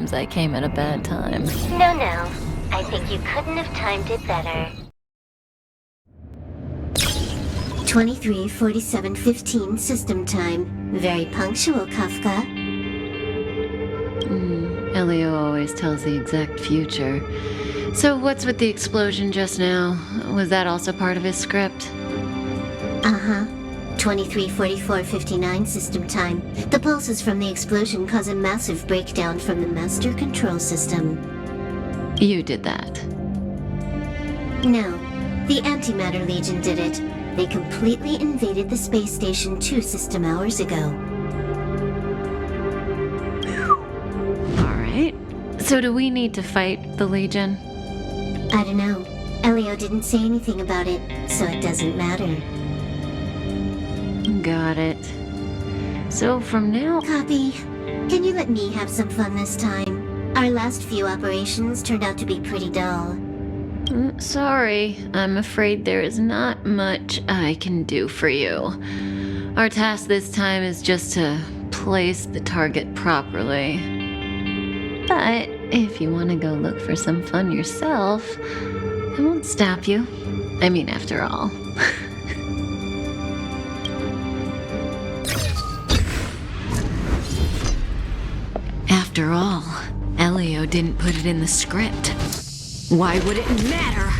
sometimes I came at a bad time. No. I think you couldn't have timed it better. 23:47:15 system time. Very punctual, Kafka. Elio always tells the exact future. So what's with the explosion just now? Was that also part of his script? Uh-huh. 23:44:59 system time. The pulses from the explosion cause a massive breakdown from the master control system. You did that. No, the Antimatter Legion did it. They completely invaded the space station 2 system hours ago. Alright. So do we need to fight the Legion? I don't know. Elio didn't say anything about it, so it doesn't matter. Got it. So from now... Copy. Can you let me have some fun this time? Our last few operations turned out to be pretty dull. Sorry, I'm afraid there is not much I can do for you. Our task this time is just to place the target properly. But if you want to go look for some fun yourself, I won't stop you. I mean, after all. After all, Elio didn't put it in the script. Why would it matter?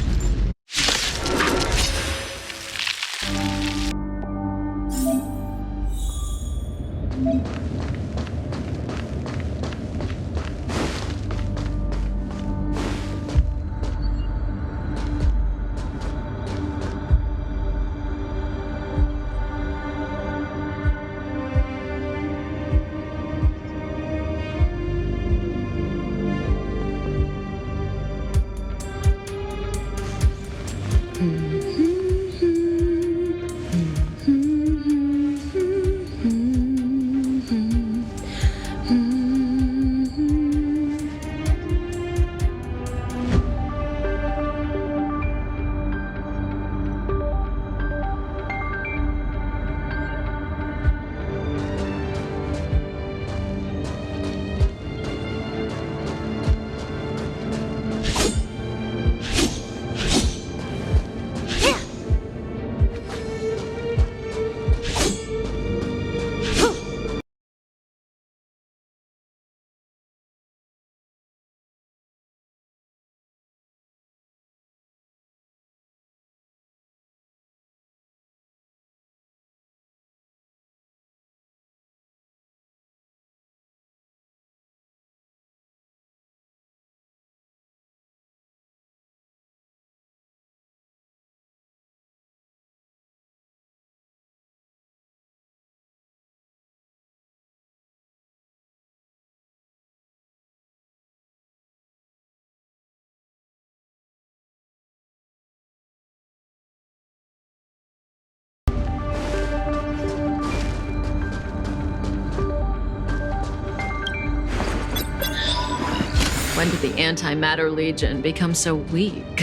When did the Antimatter Legion become so weak?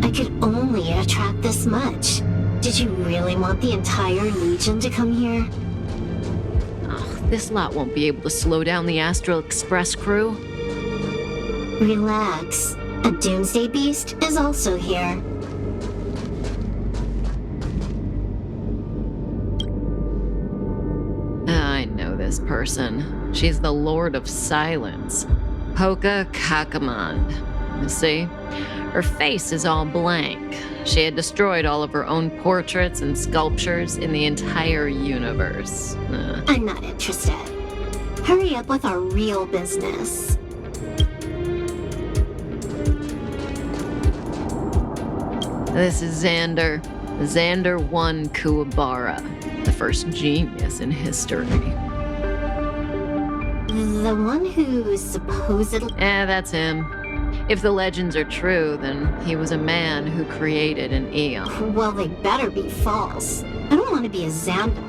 I could only attract this much. Did you really want the entire Legion to come here? Oh, this lot won't be able to slow down the Astral Express crew. Relax. A Doomsday Beast is also here. I know this person. She's the Lord of Silence. Hoka Kakamand. You see? Her face is all blank. She had destroyed all of her own portraits and sculptures in the entire universe. I'm not interested. Hurry up with our real business. This is Xander. Xander 1 Kuwabara, the first genius in history. The one who supposedly... That's him. If the legends are true, then he was a man who created an eon. Well, they better be false. I don't want to be a Xander.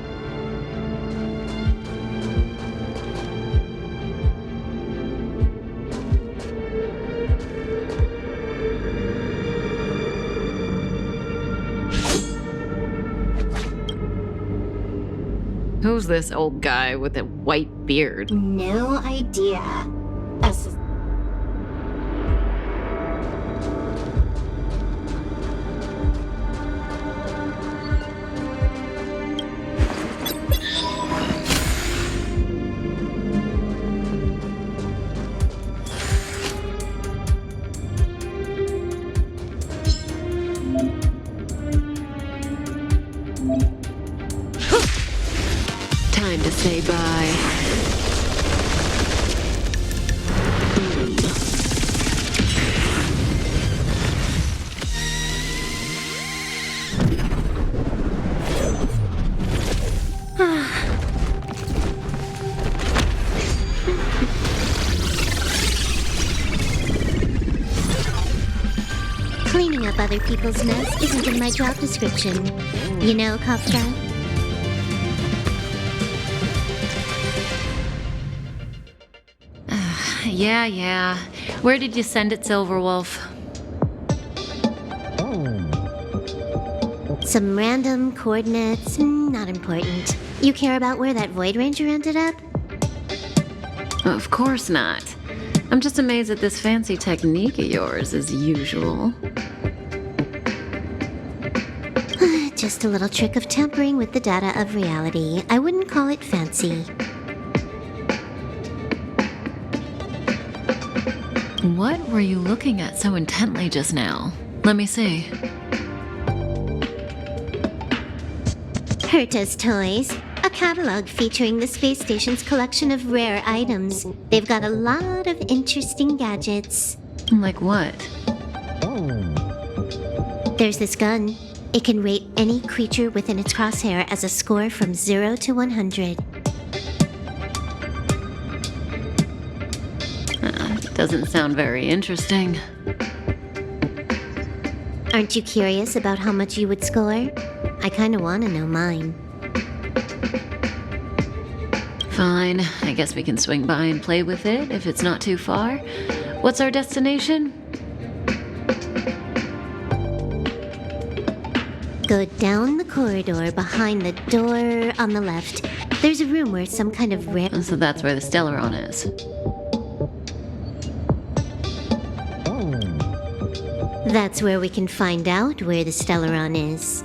Who's this old guy with a white beard? No idea. process. Time to say bye. Cleaning up other people's mess isn't in my job description. You know, Kafka? Yeah. Where did you send it, Silverwolf? Some random coordinates, not important. You care about where that Void Ranger ended up? Of course not. I'm just amazed at this fancy technique of yours, as usual. Just a little trick of tampering with the data of reality. I wouldn't call it fancy. What were you looking at so intently just now? Let me see. Herta's Toys, a catalog featuring the space station's collection of rare items. They've got a lot of interesting gadgets. Like what? There's this gun. It can rate any creature within its crosshair as a score from 0 to 100. Doesn't sound very interesting. Aren't you curious about how much you would score? I kinda wanna know mine. Fine, I guess we can swing by and play with it if it's not too far. What's our destination? Go down the corridor behind the door on the left. There's a room where some kind of rare... So that's where the Stellaron is. That's where we can find out where the Stellaron is.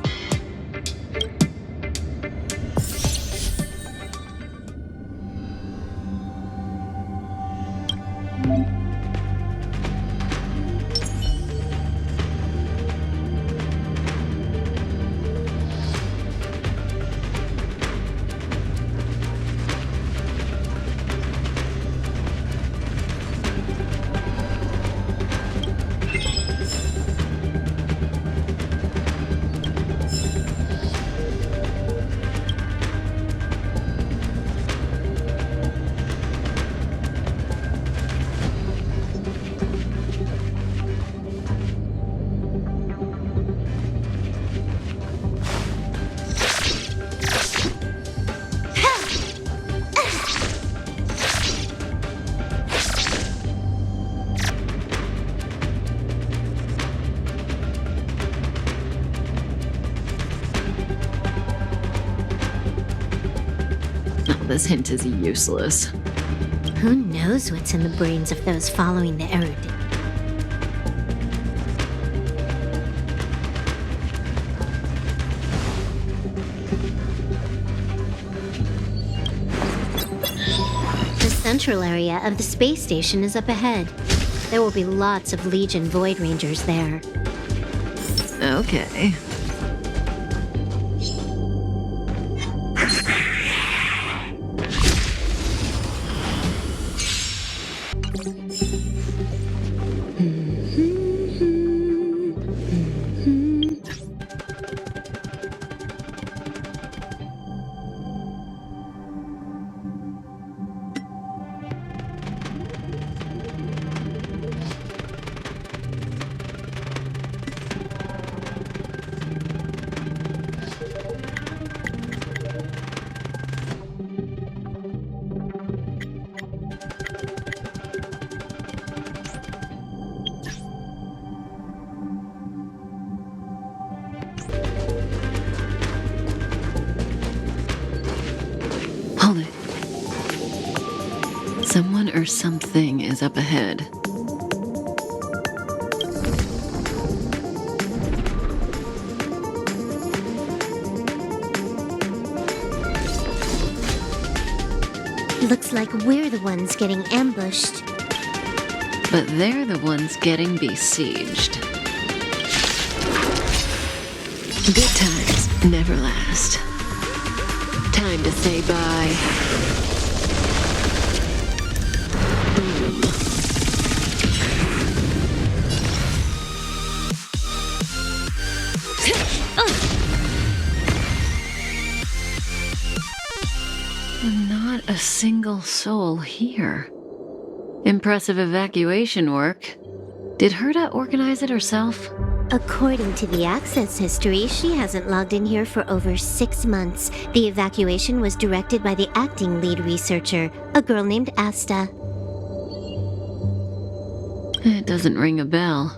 This hint is useless. Who knows what's in the brains of those following the error? The central area of the space station is up ahead. There will be lots of Legion Void Rangers there. Okay. Someone or something is up ahead. Looks like we're the ones getting ambushed. But they're the ones getting besieged. Good times never last. Time to say bye. Boom. Not a single soul here. Impressive evacuation work. Did Herta organize it herself? According to the access history, she hasn't logged in here for over 6 months. The evacuation was directed by the acting lead researcher, a girl named Asta. It doesn't ring a bell.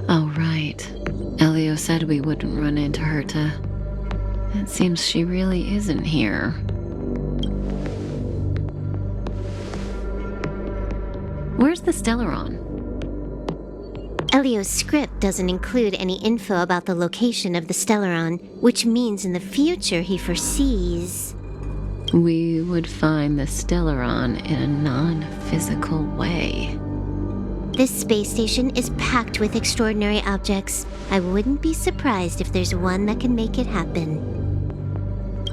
Oh, right. Elio said we wouldn't run into Herta. It seems she really isn't here. Where's the Stellaron? Elio's script doesn't include any info about the location of the Stellaron, which means in the future he foresees We would find the Stellaron in a non-physical way. this space station is packed with extraordinary objects. I wouldn't be surprised if there's one that can make it happen.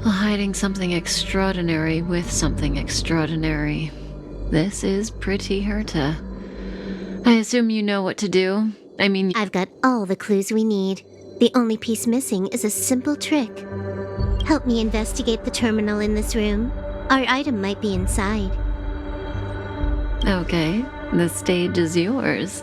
Hiding something extraordinary with something extraordinary. This is pretty Herta. I assume you know what to do? I mean, I've got all the clues we need. The only piece missing is a simple trick. Help me investigate the terminal in this room. Our item might be inside. okay, the stage is yours.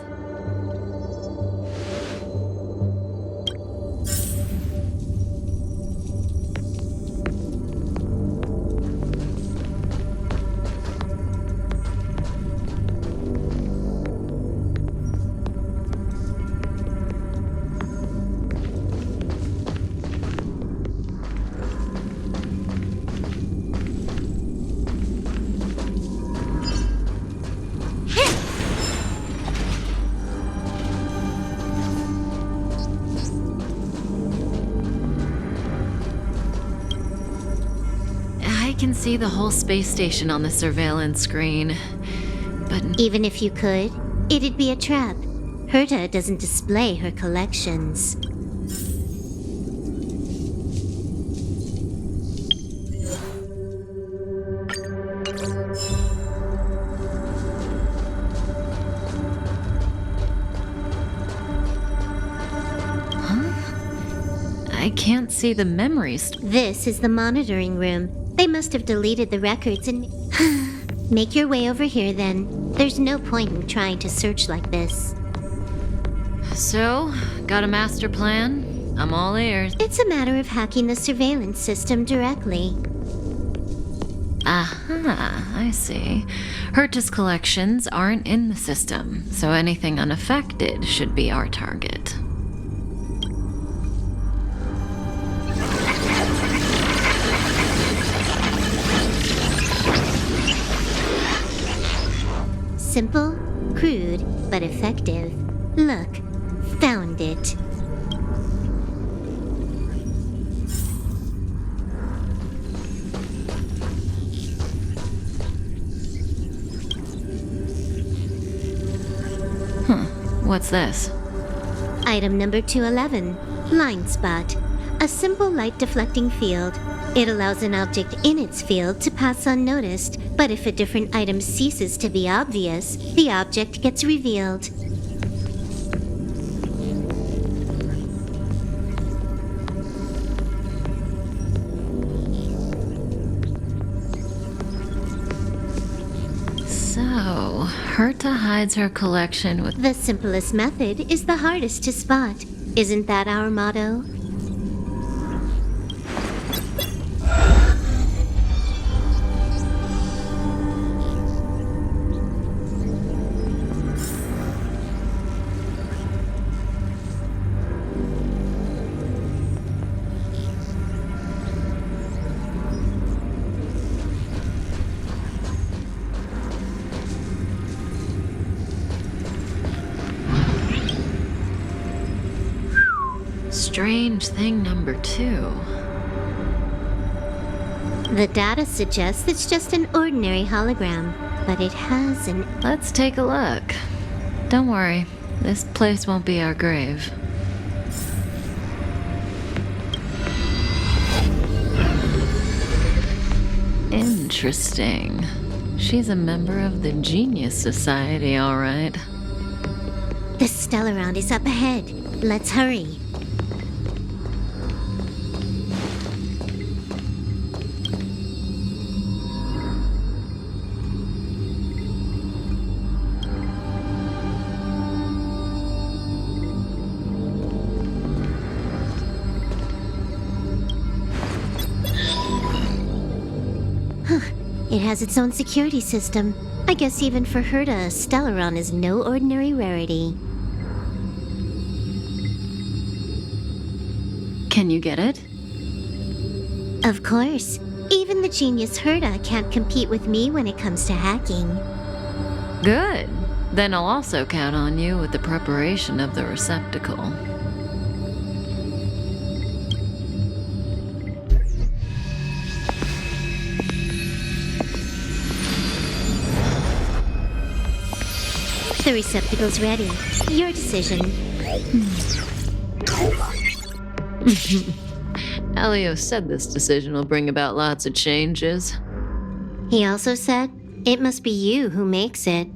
I can see the whole space station on the surveillance screen, but Even if you could, it'd be a trap. Herta doesn't display her collections. I can't see the memories. This is the monitoring room. They must have deleted the records and... Make your way over here then. There's no point in trying to search like this. So, got a master plan? I'm all ears. It's a matter of hacking the surveillance system directly. Aha, I see. Herta's collections aren't in the system, so anything unaffected should be our target. Simple, crude, but effective. Look, found it. What's this? Item number 211, blind spot. A simple light deflecting field. It allows an object in its field to pass unnoticed, but if a different item ceases to be obvious, the object gets revealed. So, Herta hides her collection with... The simplest method is the hardest to spot. Isn't that our motto? strange thing number 2. The data suggests it's just an ordinary hologram, but it has an... Let's take a look. Don't worry, this place won't be our grave. Interesting. She's a member of the Genius Society, all right. The Stellaron is up ahead. Let's hurry. It has its own security system. I guess even for Herta, a Stellaron is no ordinary rarity. Can you get it? Of course. Even the genius Herta can't compete with me when it comes to hacking. Good. Then I'll also count on you with the preparation of the receptacle. The receptacle's ready. Your decision. Elio said this decision will bring about lots of changes. He also said, it must be you who makes it.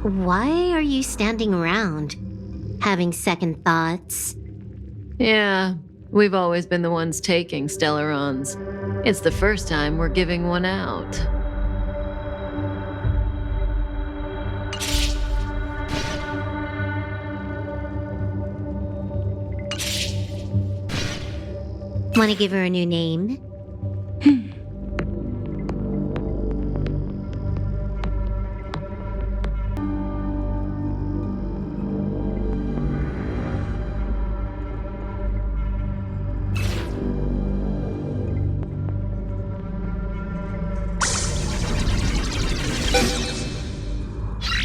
Why are you standing around? Having second thoughts? Yeah, we've always been the ones taking Stellarons. It's the first time we're giving one out. Want to give her a new name?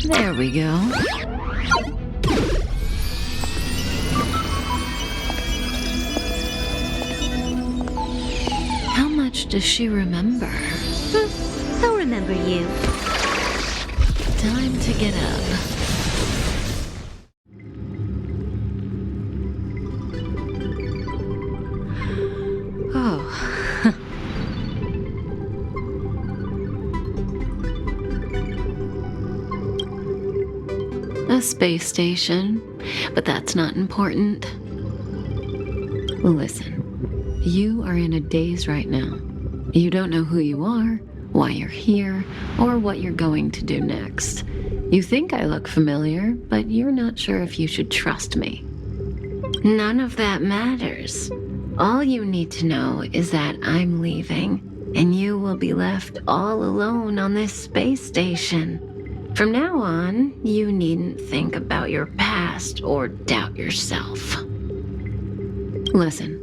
There we go. How much does she remember? I'll remember you. Time to get up. Oh. A space station, but that's not important. Listen, you are in a daze right now. You don't know who you are, why you're here, or what you're going to do next. You think I look familiar, but you're not sure if you should trust me. None of that matters. All you need to know is that I'm leaving, and you will be left all alone on this space station. From now on, you needn't think about your past or doubt yourself. Listen,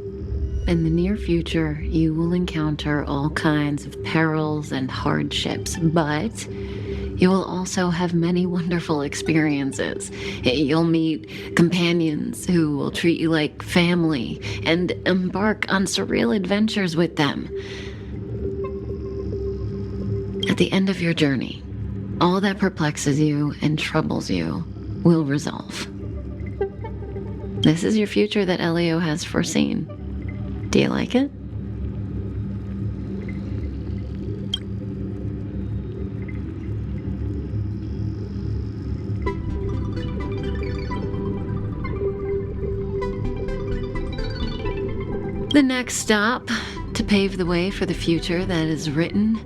in the near future, you will encounter all kinds of perils and hardships, but you will also have many wonderful experiences. You'll meet companions who will treat you like family and embark on surreal adventures with them. At the end of your journey, all that perplexes you and troubles you will resolve. This is your future that Elio has foreseen. Do you like it? The next stop to pave the way for the future that is written.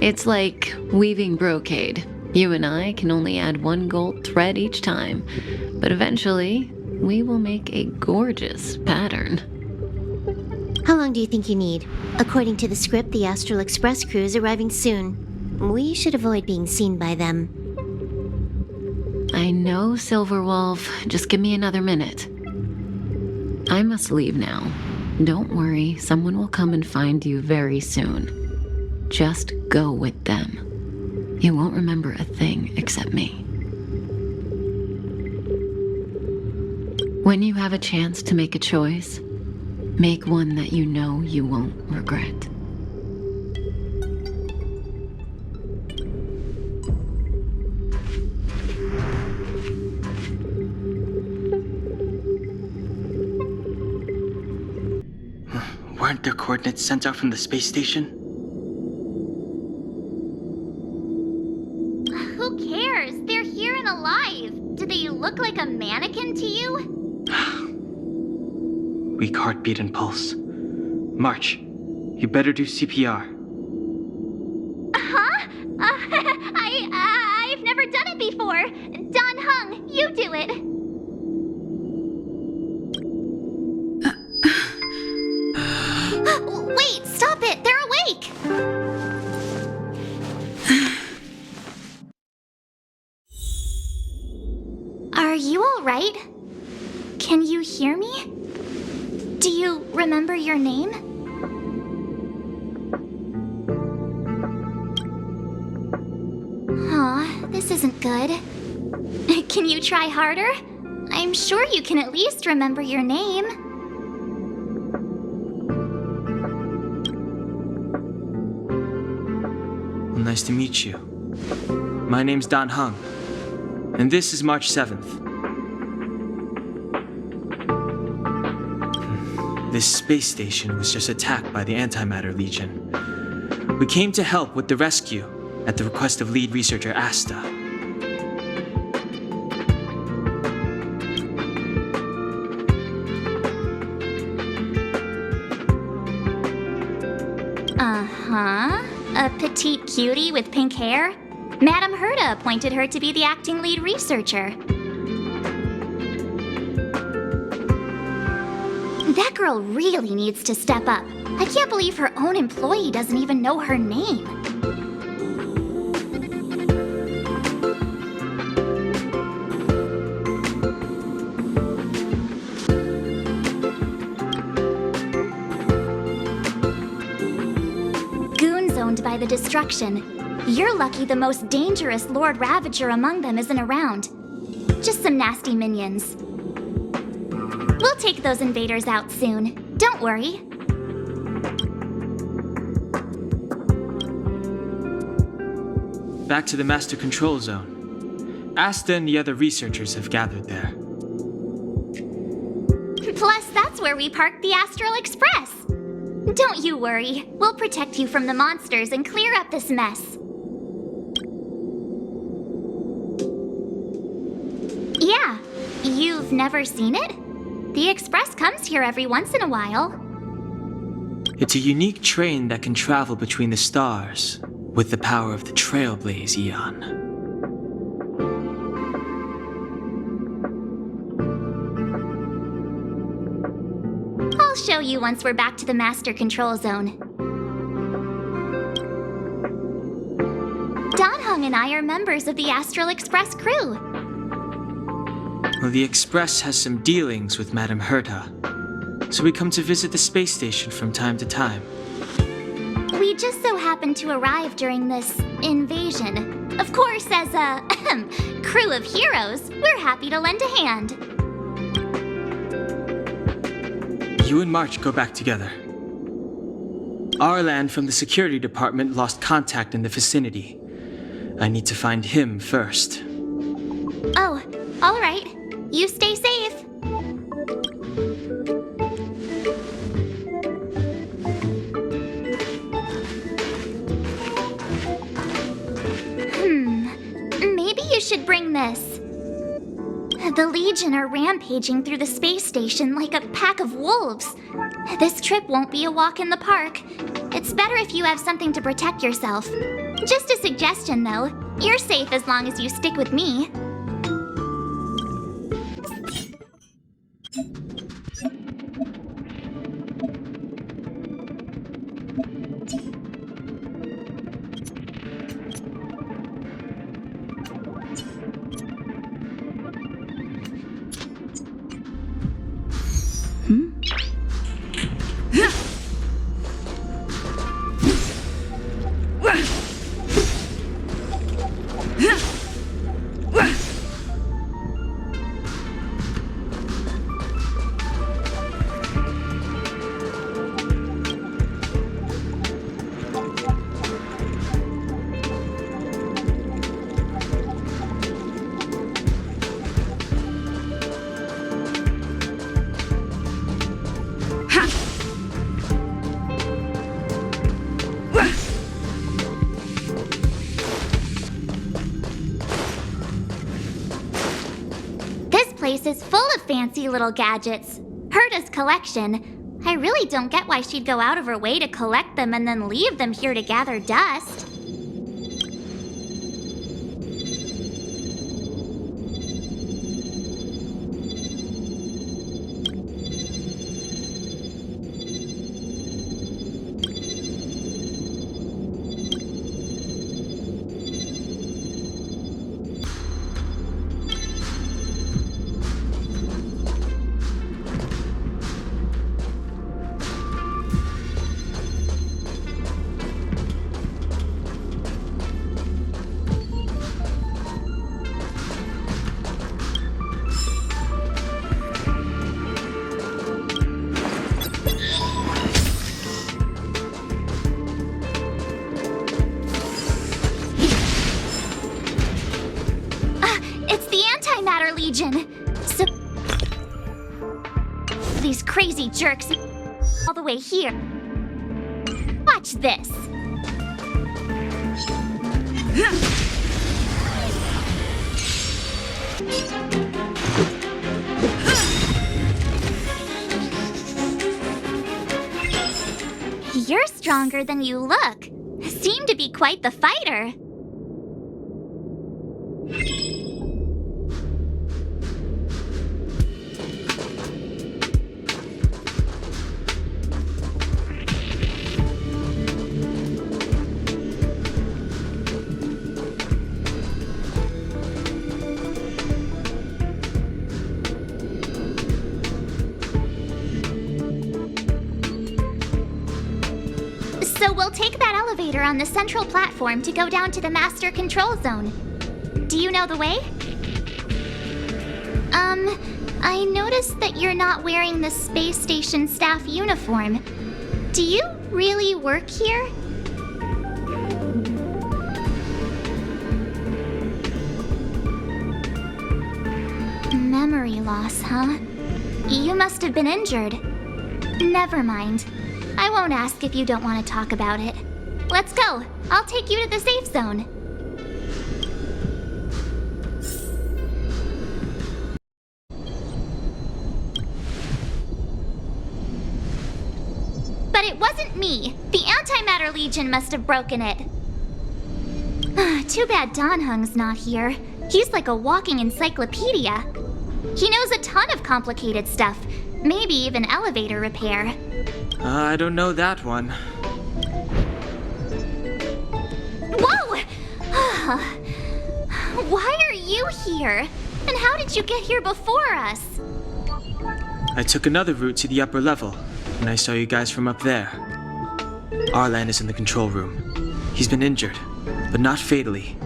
It's like weaving brocade. You and I can only add one gold thread each time, but eventually we will make a gorgeous pattern. How long do you think you need? According to the script, the Astral Express crew is arriving soon. We should avoid being seen by them. I know, Silverwolf. Just give me another minute. I must leave now. Don't worry, someone will come and find you very soon. Just go with them. You won't remember a thing except me. When you have a chance to make a choice, make one that you know you won't regret. Weren't their coordinates sent out from the space station? Who cares? They're here and alive. Do they look like a mannequin to you? Weak heartbeat and pulse. March, you better do CPR. Huh? I've never done it before. Don Hung, you do it. Wait, stop it! They're awake! Are you alright? Can you hear me? Do you remember your name? Aw, this isn't good. Can you try harder? I'm sure you can at least remember your name. Well, nice to meet you. My name's Don Hung, and this is March 7th. This space station was just attacked by the Antimatter Legion. We came to help with the rescue at the request of lead researcher Asta. Uh-huh. A petite cutie with pink hair? Madame Herta appointed her to be the acting lead researcher. That girl really needs to step up. I can't believe her own employee doesn't even know her name. Goons owned by the Destruction. You're lucky the most dangerous Lord Ravager among them isn't around. Just some nasty minions. We'll take those invaders out soon. Don't worry. Back to the Master Control Zone. Asta and the other researchers have gathered there. Plus, that's where we parked the Astral Express. Don't you worry. We'll protect you from the monsters and clear up this mess. Yeah, you've never seen it? The Express comes here every once in a while. It's a unique train that can travel between the stars with the power of the Trailblaze Eon. I'll show you once we're back to the Master Control Zone. Don Hung and I are members of the Astral Express crew. Well, the Express has some dealings with Madame Herta, so we come to visit the space station from time to time. We just so happened to arrive during this invasion. Of course, as a crew of heroes, we're happy to lend a hand. You and March go back together. Arlan from the security department lost contact in the vicinity. I need to find him first. Oh, all right. You stay safe. Maybe you should bring this. The Legion are rampaging through the space station like a pack of wolves. This trip won't be a walk in the park. It's better if you have something to protect yourself. Just a suggestion, though. You're safe as long as you stick with me. place is full of fancy little gadgets. Herta's collection. I really don't get why she'd go out of her way to collect them and then leave them here to gather dust. Legion. So these crazy jerks all the way here. Watch this. You're stronger than you look. Seem to be quite the fighter. So we'll take that elevator on the central platform to go down to the master control zone. Do you know the way? I noticed that you're not wearing the space station staff uniform. Do you really work here? Memory loss, huh? You must have been injured. Never mind. I won't ask if you don't want to talk about it. Let's go. I'll take you to the safe zone. But it wasn't me. The Antimatter Legion must have broken it. Too bad Danhung's not here. He's like a walking encyclopedia. He knows a ton of complicated stuff. Maybe even elevator repair. I don't know that one. Whoa! Why are you here? And how did you get here before us? I took another route to the upper level, and I saw you guys from up there. Arlan is in the control room. He's been injured, but not fatally.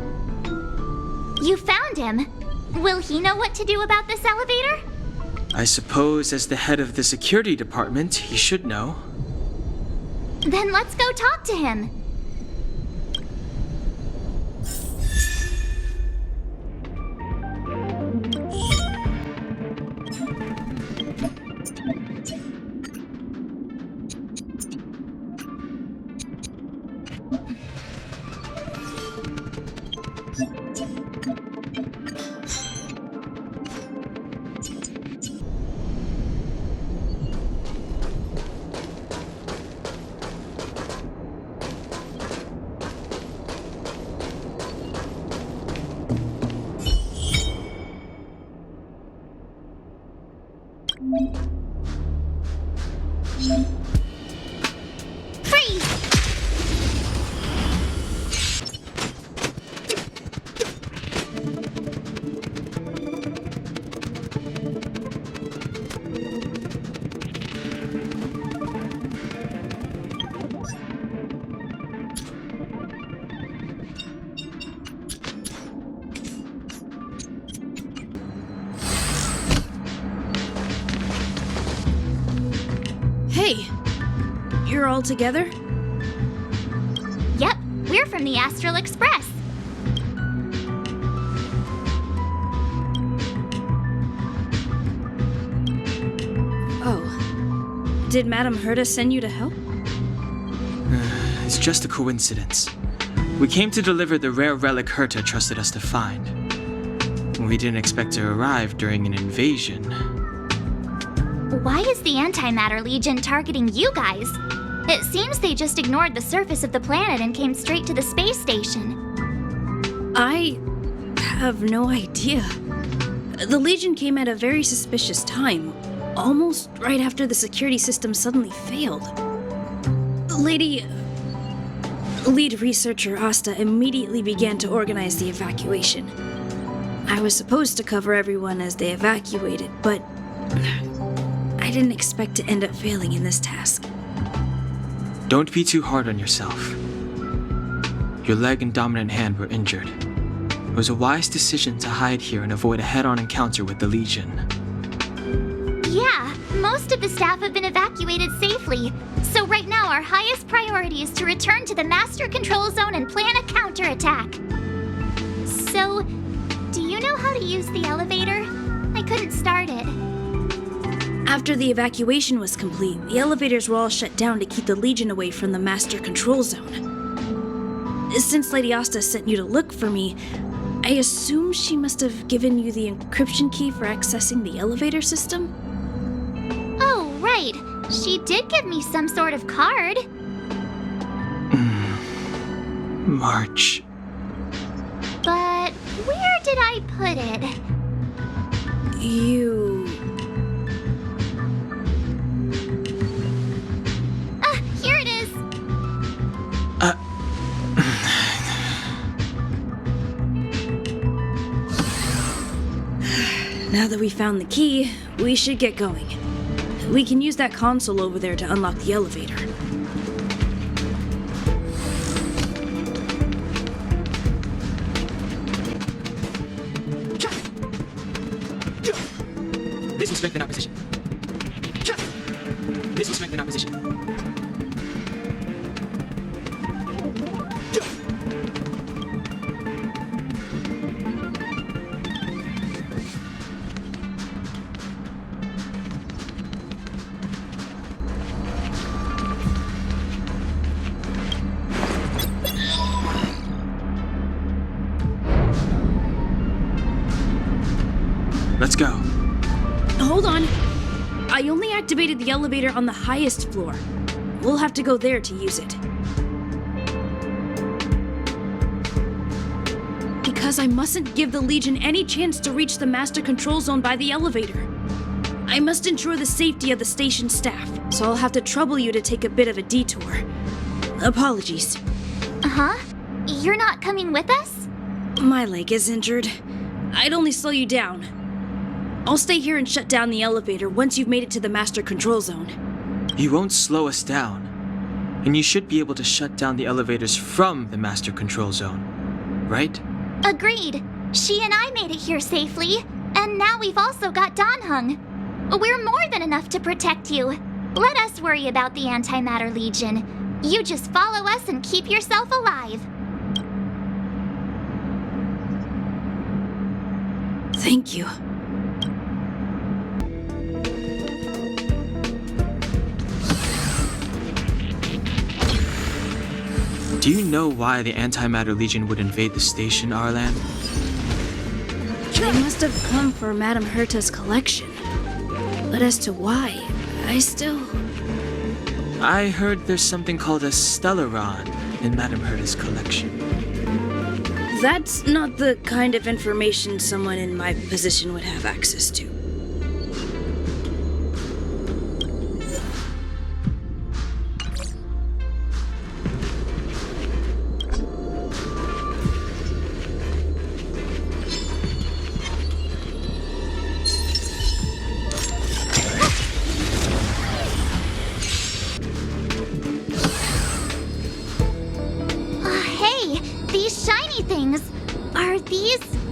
You found him. Will he know what to do about this elevator? I suppose as the head of the security department, he should know. Then let's go talk to him. Freeze! Hey, you're all together? Yep, we're from the Astral Express. Oh. Did Madame Herta send you to help? It's just a coincidence. We came to deliver the rare relic Herta trusted us to find. We didn't expect to arrive during an invasion. Why is the Antimatter Legion targeting you guys? It seems they just ignored the surface of the planet and came straight to the space station. I have no idea. The Legion came at a very suspicious time, almost right after the security system suddenly failed. Lead researcher Asta immediately began to organize the evacuation. I was supposed to cover everyone as they evacuated, but I didn't expect to end up failing in this task. Don't be too hard on yourself. Your leg and dominant hand were injured. It was a wise decision to hide here and avoid a head-on encounter with the Legion. Yeah, most of the staff have been evacuated safely. So right now our highest priority is to return to the Master Control Zone and plan a counterattack. So, do you know how to use the elevator? I couldn't start it. After the evacuation was complete, the elevators were all shut down to keep the Legion away from the Master Control Zone. Since Lady Asta sent you to look for me, I assume she must have given you the encryption key for accessing the elevator system? Oh, right. She did give me some sort of card. March. But where did I put it? Here it is. Now that we found the key, we should get going. We can use that console over there to unlock the elevator. This will strengthen our position. This will strengthen our position. Let's go. Hold on. I only activated the elevator on the highest floor. We'll have to go there to use it. Because I mustn't give the Legion any chance to reach the Master Control Zone by the elevator. I must ensure the safety of the station staff, so I'll have to trouble you to take a bit of a detour. Apologies. Huh? You're not coming with us? My leg is injured. I'd only slow you down. I'll stay here and shut down the elevator once you've made it to the Master Control Zone. You won't slow us down. And you should be able to shut down the elevators from the Master Control Zone, right? Agreed. She and I made it here safely, and now we've also got Danhung. We're more than enough to protect you. Let us worry about the Antimatter Legion. You just follow us and keep yourself alive. Thank you. Do you know why the Antimatter Legion would invade the station, Arlan? They must have come for Madame Herta's collection. But as to why, I heard there's something called a Stellaron in Madame Herta's collection. That's not the kind of information someone in my position would have access to.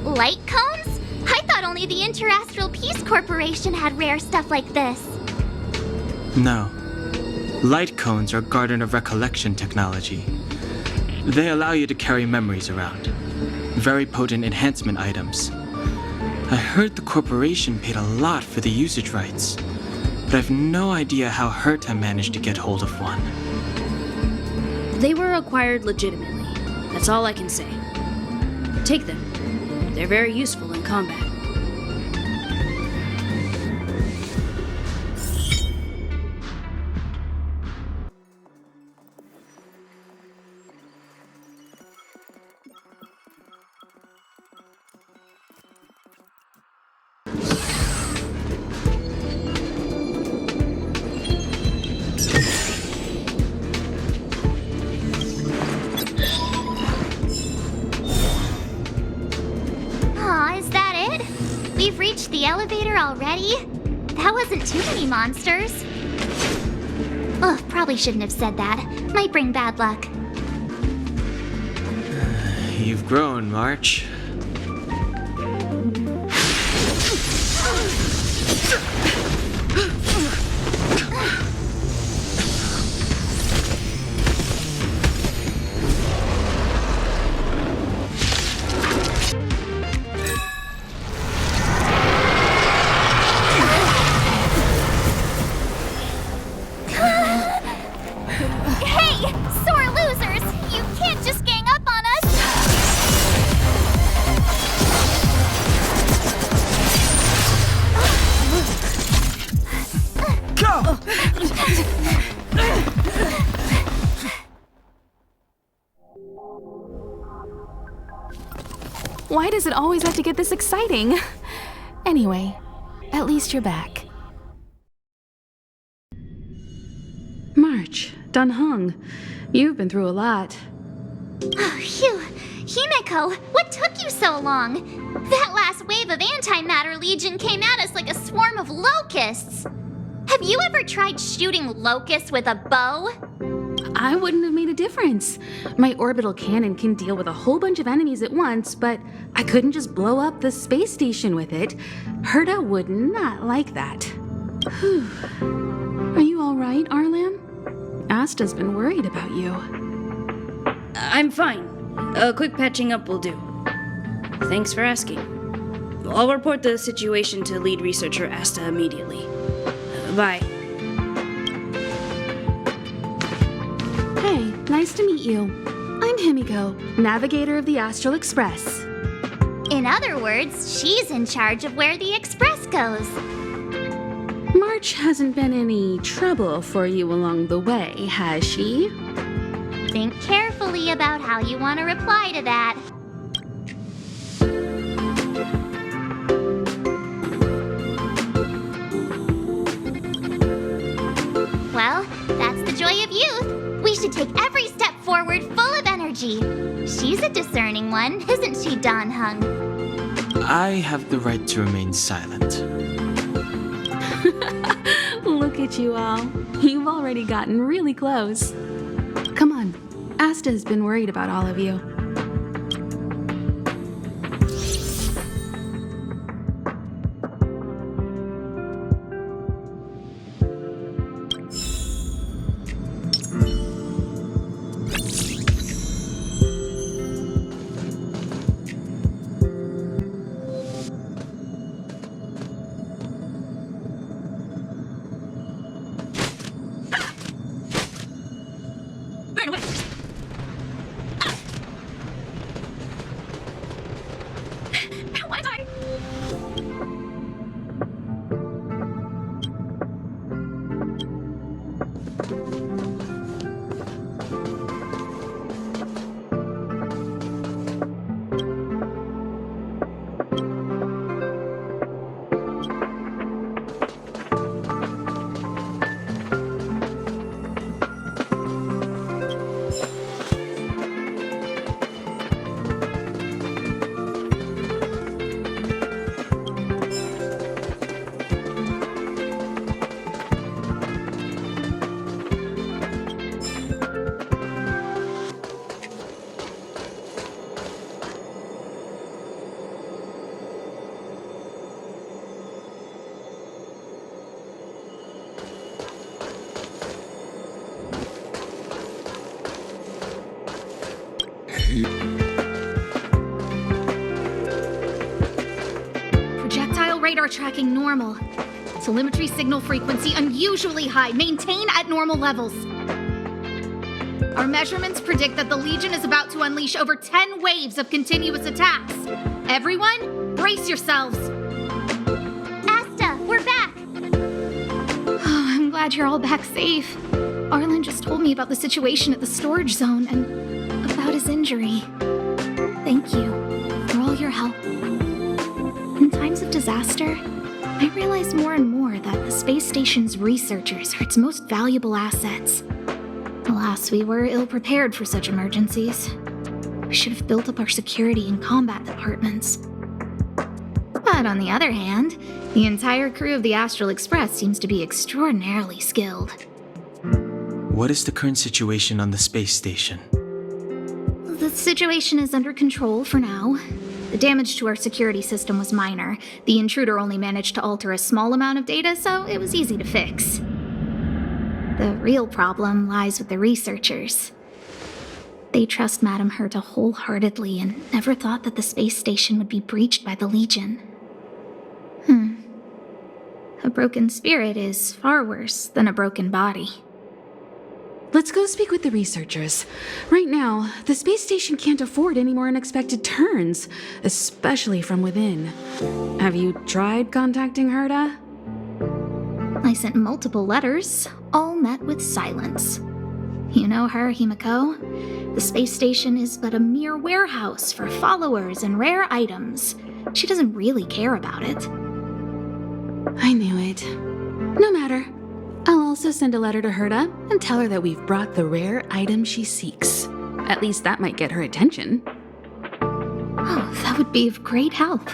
Light cones? I thought only the Interastral Peace Corporation had rare stuff like this. No. Light cones are Garden of Recollection technology. They allow you to carry memories around. Very potent enhancement items. I heard the corporation paid a lot for the usage rights, but I've no idea how Herta managed to get hold of one. They were acquired legitimately. That's all I can say. Take them. They're very useful in combat. Aw, is that it? We've reached the elevator already? That wasn't too many monsters. Ugh, probably shouldn't have said that. Might bring bad luck. You've grown, March. Hey, sore losers! You can't just gang up on us! Why does it always have to get this exciting? Anyway, at least you're back. March, Dunhung, you've been through a lot. Oh, phew. Himeko, what took you so long? That last wave of antimatter legion came at us like a swarm of locusts. Have you ever tried shooting locusts with a bow? I wouldn't have made a difference. My orbital cannon can deal with a whole bunch of enemies at once, but I couldn't just blow up the space station with it. Herta would not like that. Whew. Are you all right, Arlan? Asta's been worried about you. I'm fine. A quick patching up will do. Thanks for asking. I'll report the situation to lead researcher Asta immediately. Bye. Hey, nice to meet you. I'm Himiko, navigator of the Astral Express. In other words, she's in charge of where the express goes. March hasn't been any trouble for you along the way, has she? Think carefully about how you want to reply to that. Well, that's the joy of youth. We should take every step forward full of energy. She's a discerning one, isn't she, Donhung? I have the right to remain silent. Look at you all. You've already gotten really close. Come on. Asta has been worried about all of you. Projectile radar tracking normal. Telemetry signal frequency unusually high. Maintain at normal levels. Our measurements predict that the Legion is about to unleash over 10 waves of continuous attacks. Everyone, brace yourselves! Asta, we're back! Oh, I'm glad you're all back safe. Arlen just told me about the situation at the storage zone and about his injury. Thank you for all your help. In times of disaster, I realize more and more that the space station's researchers are its most valuable assets. Alas, we were ill-prepared for such emergencies. We should have built up our security and combat departments. But on the other hand, the entire crew of the Astral Express seems to be extraordinarily skilled. What is the current situation on the space station? The situation is under control for now. The damage to our security system was minor. The intruder only managed to alter a small amount of data, so it was easy to fix. The real problem lies with the researchers. They trust Madame Herta wholeheartedly and never thought that the space station would be breached by the Legion. A broken spirit is far worse than a broken body. Let's go speak with the researchers. Right now, the space station can't afford any more unexpected turns, especially from within. Have you tried contacting Herta? I sent multiple letters, all met with silence. You know her, Himiko. The space station is but a mere warehouse for followers and rare items. She doesn't really care about it. I knew it. No matter. I'll also send a letter to Herta and tell her that we've brought the rare item she seeks. At least that might get her attention. Oh, that would be of great help.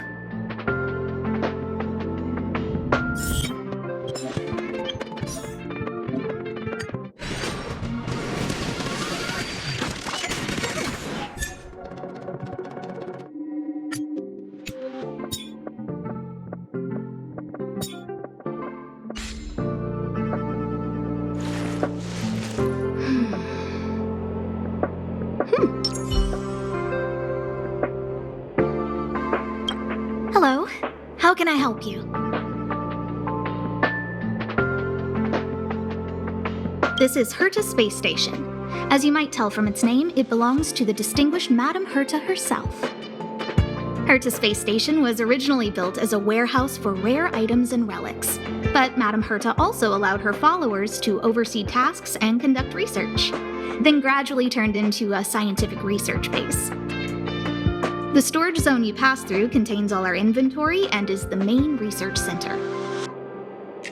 Hello, how can I help you? This is Herta Space Station. As you might tell from its name, it belongs to the distinguished Madame Herta herself. Herta Space Station was originally built as a warehouse for rare items and relics, but Madame Herta also allowed her followers to oversee tasks and conduct research, then gradually turned into a scientific research base. The storage zone you pass through contains all our inventory and is the main research center.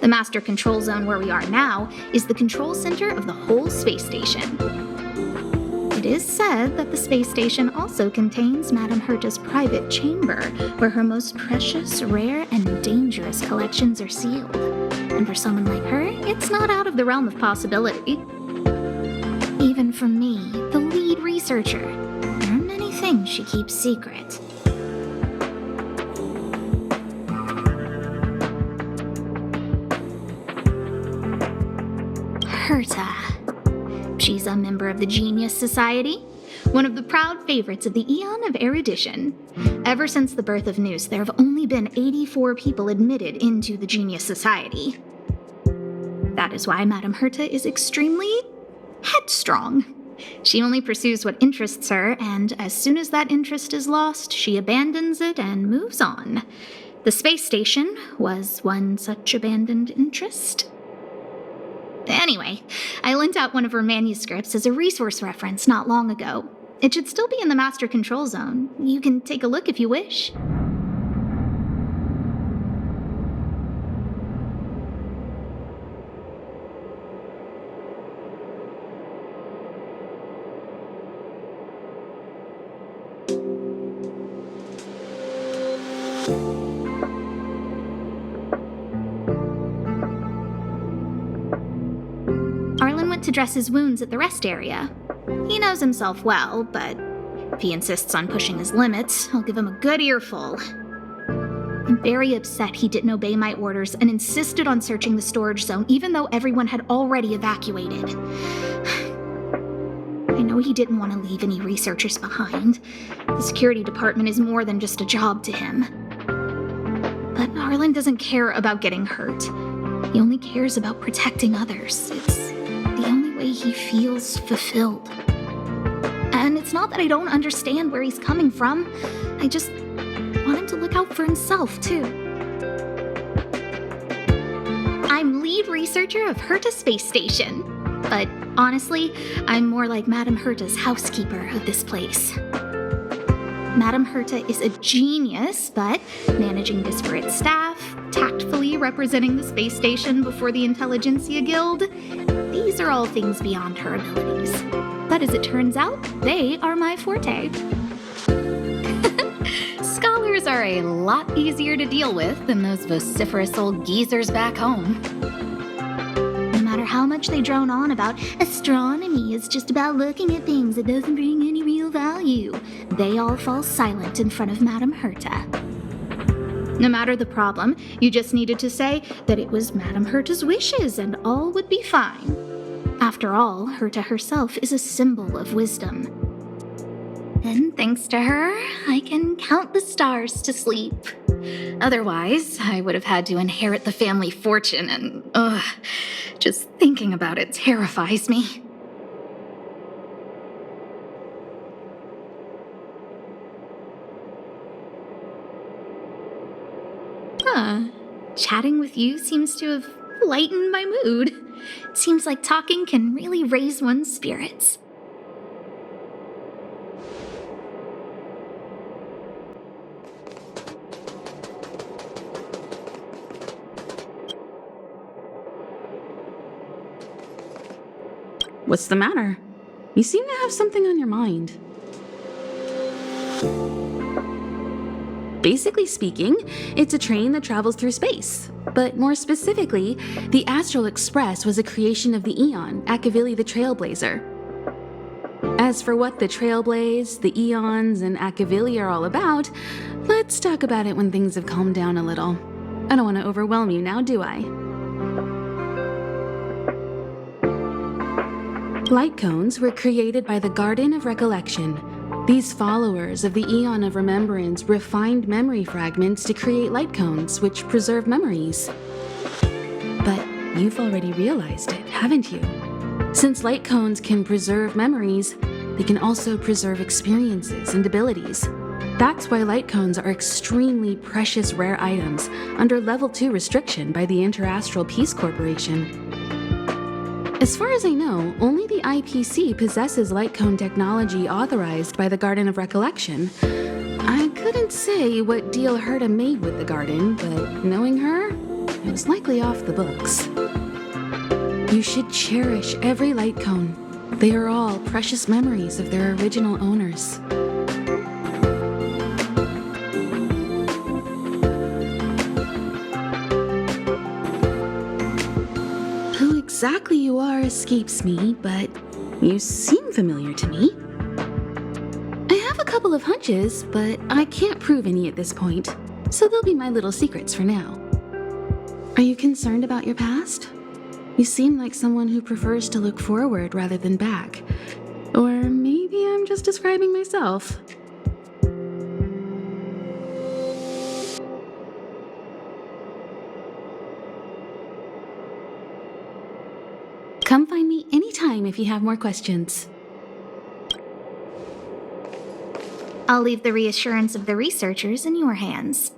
The master control zone where we are now is the control center of the whole space station. It is said that the space station also contains Madame Herta's private chamber, where her most precious, rare, and dangerous collections are sealed. And for someone like her, it's not out of the realm of possibility. Even for me, the lead researcher, there are many things she keeps secret. Herta. She's a member of the Genius Society, one of the proud favorites of the Eon of Erudition. Ever since the birth of Nous, there have only been 84 people admitted into the Genius Society. That is why Madame Herta is extremely headstrong. She only pursues what interests her, and as soon as that interest is lost, she abandons it and moves on. The space station was one such abandoned interest. Anyway, I lent out one of her manuscripts as a resource reference not long ago. It should still be in the master control zone. You can take a look if you wish. Arlen went to dress his wounds at the rest area. He knows himself well, but if he insists on pushing his limits, I'll give him a good earful. I'm very upset he didn't obey my orders and insisted on searching the storage zone even though everyone had already evacuated. I know he didn't want to leave any researchers behind. The security department is more than just a job to him. But Arlen doesn't care about getting hurt. He only cares about protecting others. It's the only way he feels fulfilled. And it's not that I don't understand where he's coming from. I just want him to look out for himself, too. I'm lead researcher of Herta Space Station. But honestly, I'm more like Madame Herta's housekeeper of this place. Madame Herta is a genius, but managing disparate staff, tactfully representing the space station before the Intelligentsia Guild, these are all things beyond her abilities. But as it turns out, they are my forte. Scholars are a lot easier to deal with than those vociferous old geezers back home. No matter how much they drone on about astronomy is just about looking at things that doesn't bring any real value, they all fall silent in front of Madame Herta. No matter the problem, you just needed to say that it was Madame Herta's wishes and all would be fine. After all, Herta herself is a symbol of wisdom. And thanks to her, I can count the stars to sleep. Otherwise, I would have had to inherit the family fortune and, just thinking about it terrifies me. Chatting with you seems to have lightened my mood. Seems like talking can really raise one's spirits. What's the matter? You seem to have something on your mind. Basically speaking, it's a train that travels through space. But more specifically, the Astral Express was a creation of the Eon, Akavili the Trailblazer. As for what the Trailblaze, the Eons, and Akavili are all about, let's talk about it when things have calmed down a little. I don't want to overwhelm you now, do I? Light cones were created by the Garden of Recollection. These followers of the Eon of Remembrance refined memory fragments to create light cones, which preserve memories. But you've already realized it, haven't you? Since light cones can preserve memories, they can also preserve experiences and abilities. That's why light cones are extremely precious rare items under Level 2 restriction by the Interastral Peace Corporation. As far as I know, only the IPC possesses light cone technology authorized by the Garden of Recollection. I couldn't say what deal Herta made with the Garden, but knowing her, it was likely off the books. You should cherish every light cone. They are all precious memories of their original owners. Who exactly you are escapes me, but you seem familiar to me. I have a couple of hunches, but I can't prove any at this point, so they'll be my little secrets for now. Are you concerned about your past? You seem like someone who prefers to look forward rather than back. Or maybe I'm just describing myself. Come find me anytime if you have more questions. I'll leave the reassurance of the researchers in your hands.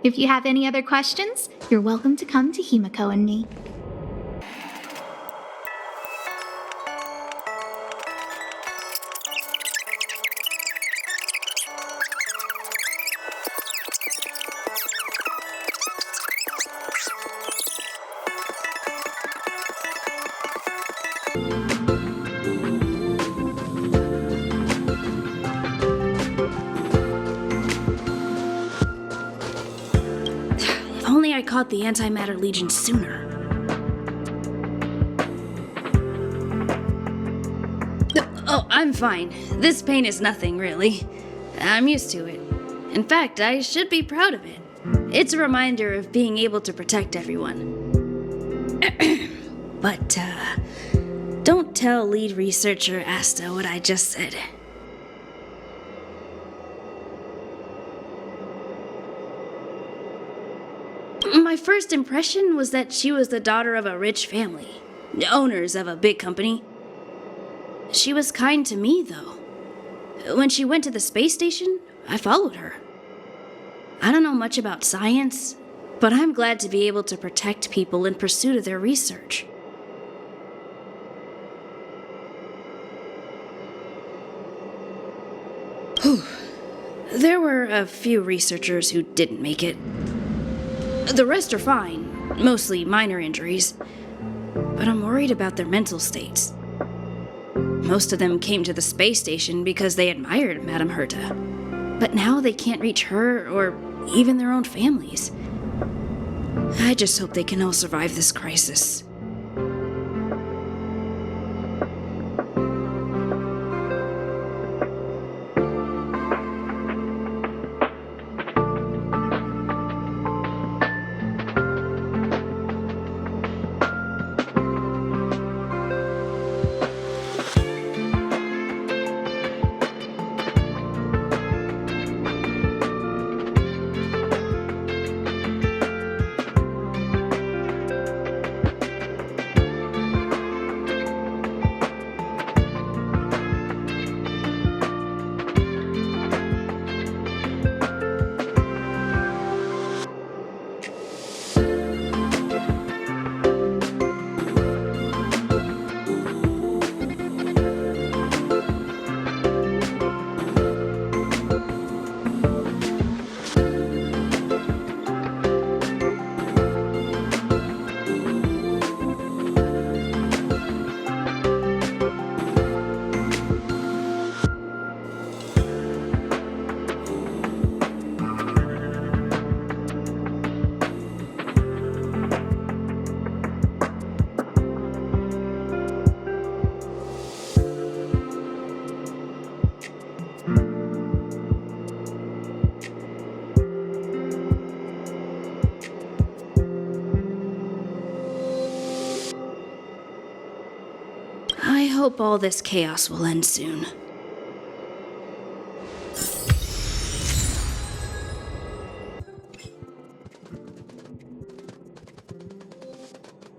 If you have any other questions, you're welcome to come to Himiko and me. If only I caught the Antimatter Legion sooner. Oh, I'm fine. This pain is nothing, really. I'm used to it. In fact, I should be proud of it. It's a reminder of being able to protect everyone. But, don't tell lead researcher Asta what I just said. My first impression was that she was the daughter of a rich family, owners of a big company. She was kind to me, though. When she went to the space station, I followed her. I don't know much about science, but I'm glad to be able to protect people in pursuit of their research. Whew. There were a few researchers who didn't make it. The rest are fine, mostly minor injuries, but I'm worried about their mental states. Most of them came to the space station because they admired Madame Herta, but now they can't reach her or even their own families. I just hope they can all survive this crisis. I hope all this chaos will end soon.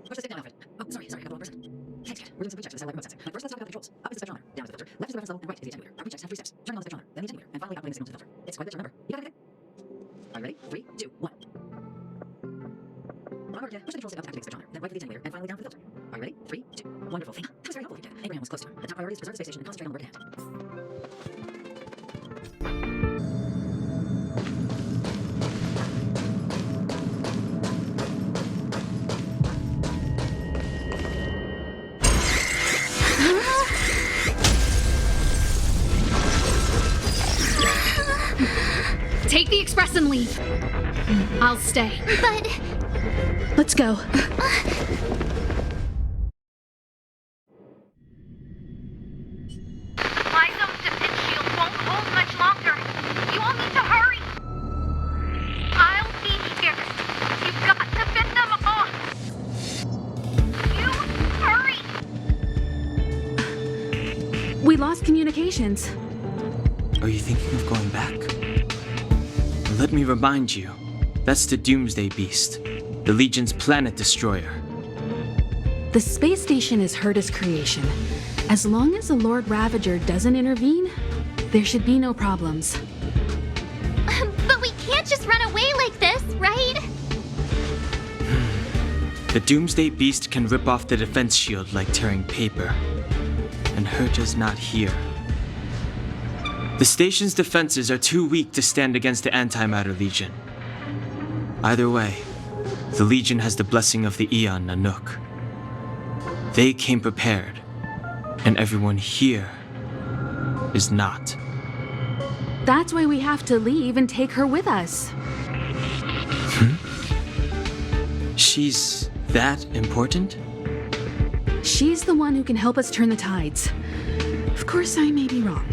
What's the sit down outfit? Oh, sorry, I got the wrong person. Can't get. We're doing some checks to decide like remote sensing. First, let's talk about the controls. Up is the spectrum down is the filter, left is the reference level, and right is the attenuator. Our quick checks have 3 steps. Turning on the spectrometer, then the attenuator, and finally outputting the signal to the filter. It's quite a bit to remember. You got it? Are you ready? 3, 2, 1. On our again, push the control stick up to activate the spectrometer, then right for the attenuator, and finally down for the filter. Are you ready? 3, 2, wonderful. That was very helpful. Abraham was close to it. The top priority is preserve the space station and concentrate on the work at hand. Take the express and leave. I'll stay. But Let's go. My zone's defense shield won't hold much longer. You all need to hurry. I'll be here. You've got to fit them off. You hurry. We lost communications. Are you thinking of going back? Let me remind you, that's the Doomsday Beast, the Legion's planet destroyer. The space station is Herta's creation. As long as the Lord Ravager doesn't intervene, there should be no problems. but we can't just run away like this, right? The Doomsday Beast can rip off the defense shield like tearing paper. And Herta's not here. The station's defenses are too weak to stand against the Antimatter Legion. Either way, the Legion has the blessing of the Aeon Nanook. They came prepared, and everyone here is not. That's why we have to leave and take her with us. She's that important? She's the one who can help us turn the tides. Of course, I may be wrong.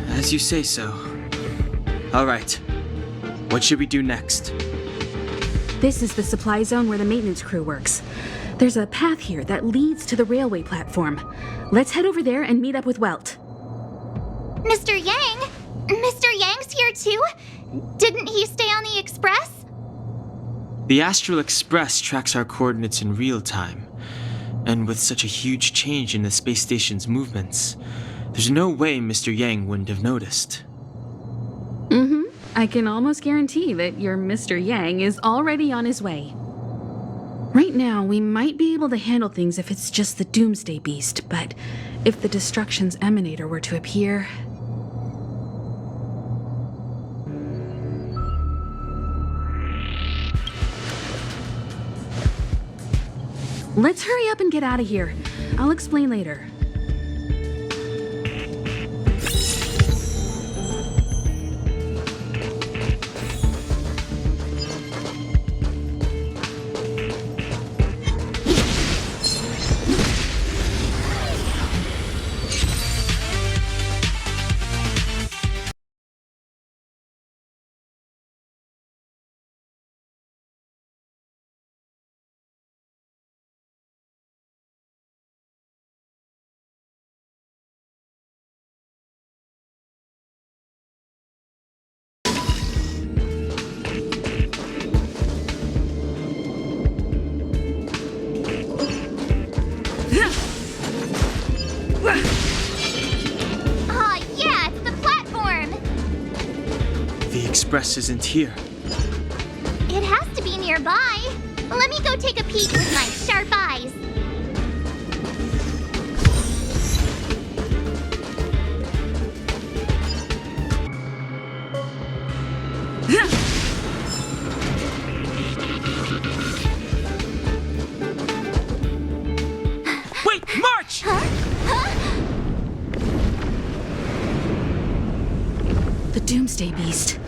As you say so. All right. What should we do next? This is the supply zone where the maintenance crew works. There's a path here that leads to the railway platform. Let's head over there and meet up with Welt. Mr. Yang? Mr. Yang's here too? Didn't he stay on the express? The Astral Express tracks our coordinates in real time. And with such a huge change in the space station's movements, there's no way Mr. Yang wouldn't have noticed. I can almost guarantee that your Mr. Yang is already on his way. Right now, we might be able to handle things if it's just the Doomsday Beast, but if the Destruction's Emanator were to appear... Let's hurry up and get out of here. I'll explain later. Express isn't here. It has to be nearby. Let me go take a peek with my sharp eyes. Wait, march! The Doomsday Beast.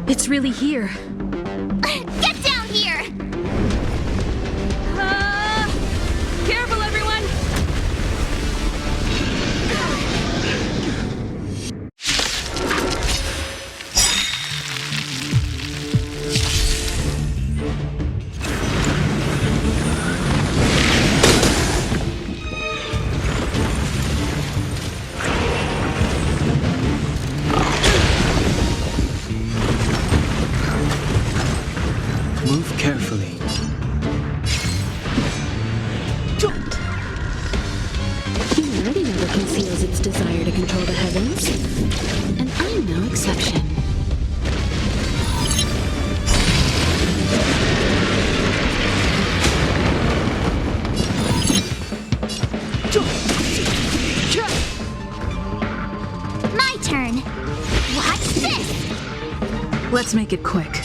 It's really here. Get down here! Careful, everyone! Move carefully. Humanity never conceals its desire to control the heavens, and I'm no exception. My turn. Watch this! Let's make it quick.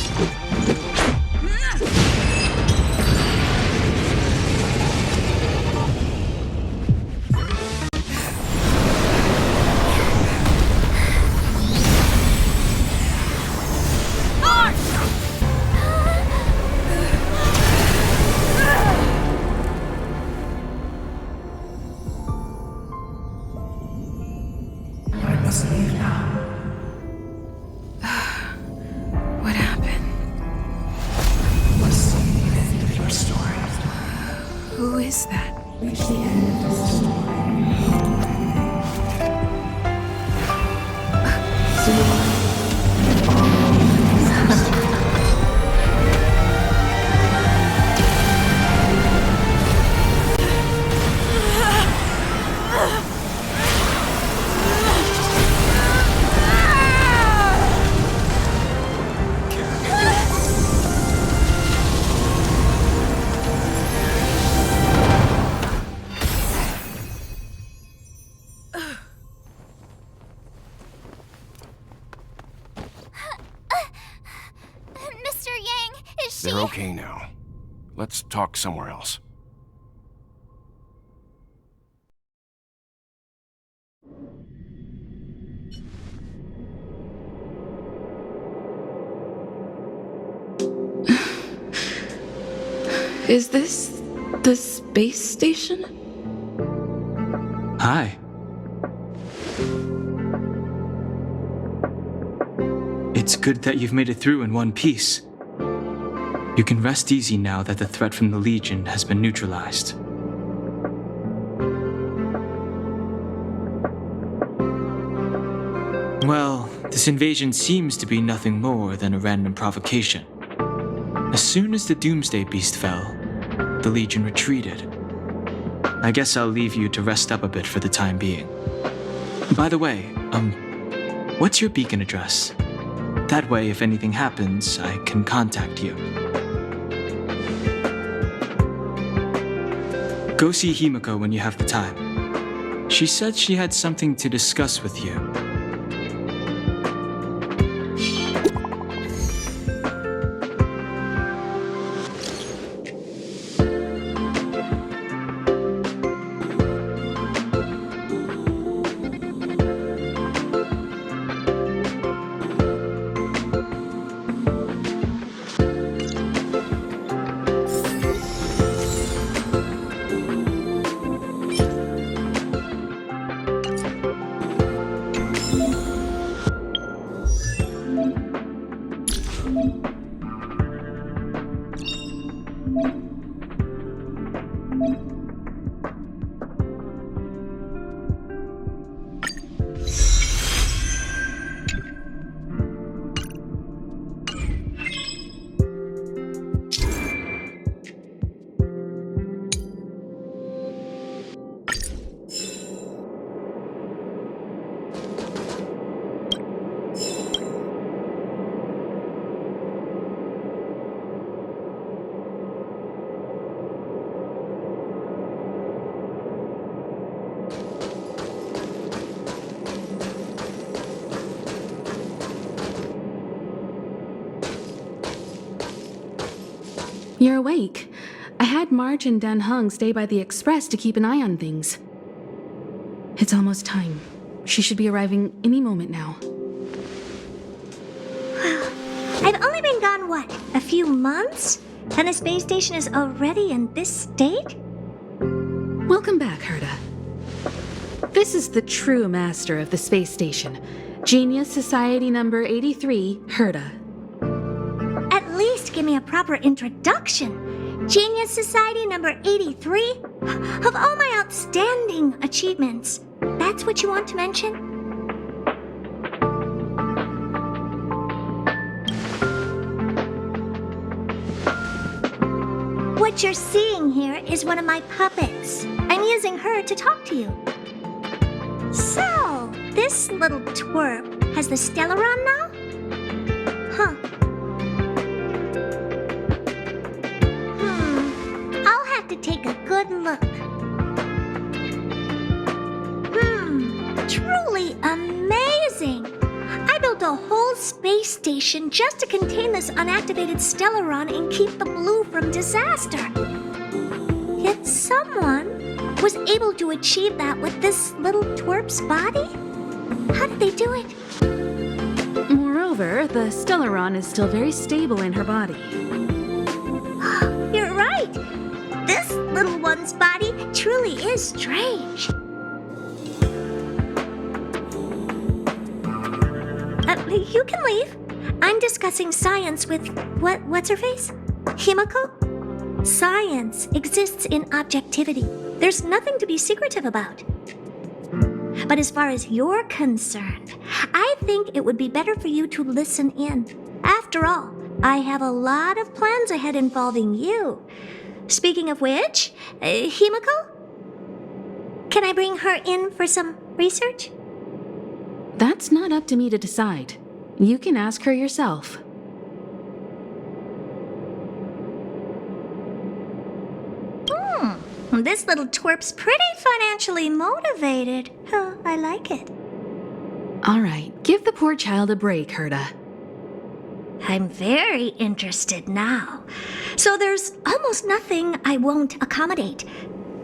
What happened? What's the end of your story? Who is that? Reach the end of the story. Mr. Yang, is she... They're okay now. Let's talk somewhere else. Is this the space station? Hi. It's good that you've made it through in one piece. You can rest easy now that the threat from the Legion has been neutralized. Well, this invasion seems to be nothing more than a random provocation. As soon as the Doomsday Beast fell, the Legion retreated. I guess I'll leave you to rest up a bit for the time being. By the way, what's your beacon address? That way, if anything happens, I can contact you. Go see Himiko when you have the time. She said she had something to discuss with you. You're awake. I had Marge and Dan Hung stay by the express to keep an eye on things. It's almost time. She should be arriving any moment now. I've only been gone, what, a few months? And the space station is already in this state? Welcome back, Herta. This is the true master of the space station. Genius Society number 83, Herta. At least give me a proper introduction. Genius Society number 83? Of all my outstanding achievements, that's what you want to mention? What you're seeing here is one of my puppets. I'm using her to talk to you. So, this little twerp has the Stellaron now? Huh. I'll have to take a good look. Truly amazing! I built a whole space station just to contain this unactivated Stellaron and keep the Blue from disaster. Yet someone was able to achieve that with this little twerp's body? How did they do it? Moreover, the Stellaron is still very stable in her body. You're right. This little one's body truly is strange. You can leave. I'm discussing science with what's her face? Himiko? Science exists in objectivity. There's nothing to be secretive about. But as far as you're concerned, I think it would be better for you to listen in. After all, I have a lot of plans ahead involving you. Speaking of which, Himiko? Can I bring her in for some research? That's not up to me to decide. You can ask her yourself. This little twerp's pretty financially motivated. I like it. All right, give the poor child a break, Herta. I'm very interested now. So there's almost nothing I won't accommodate.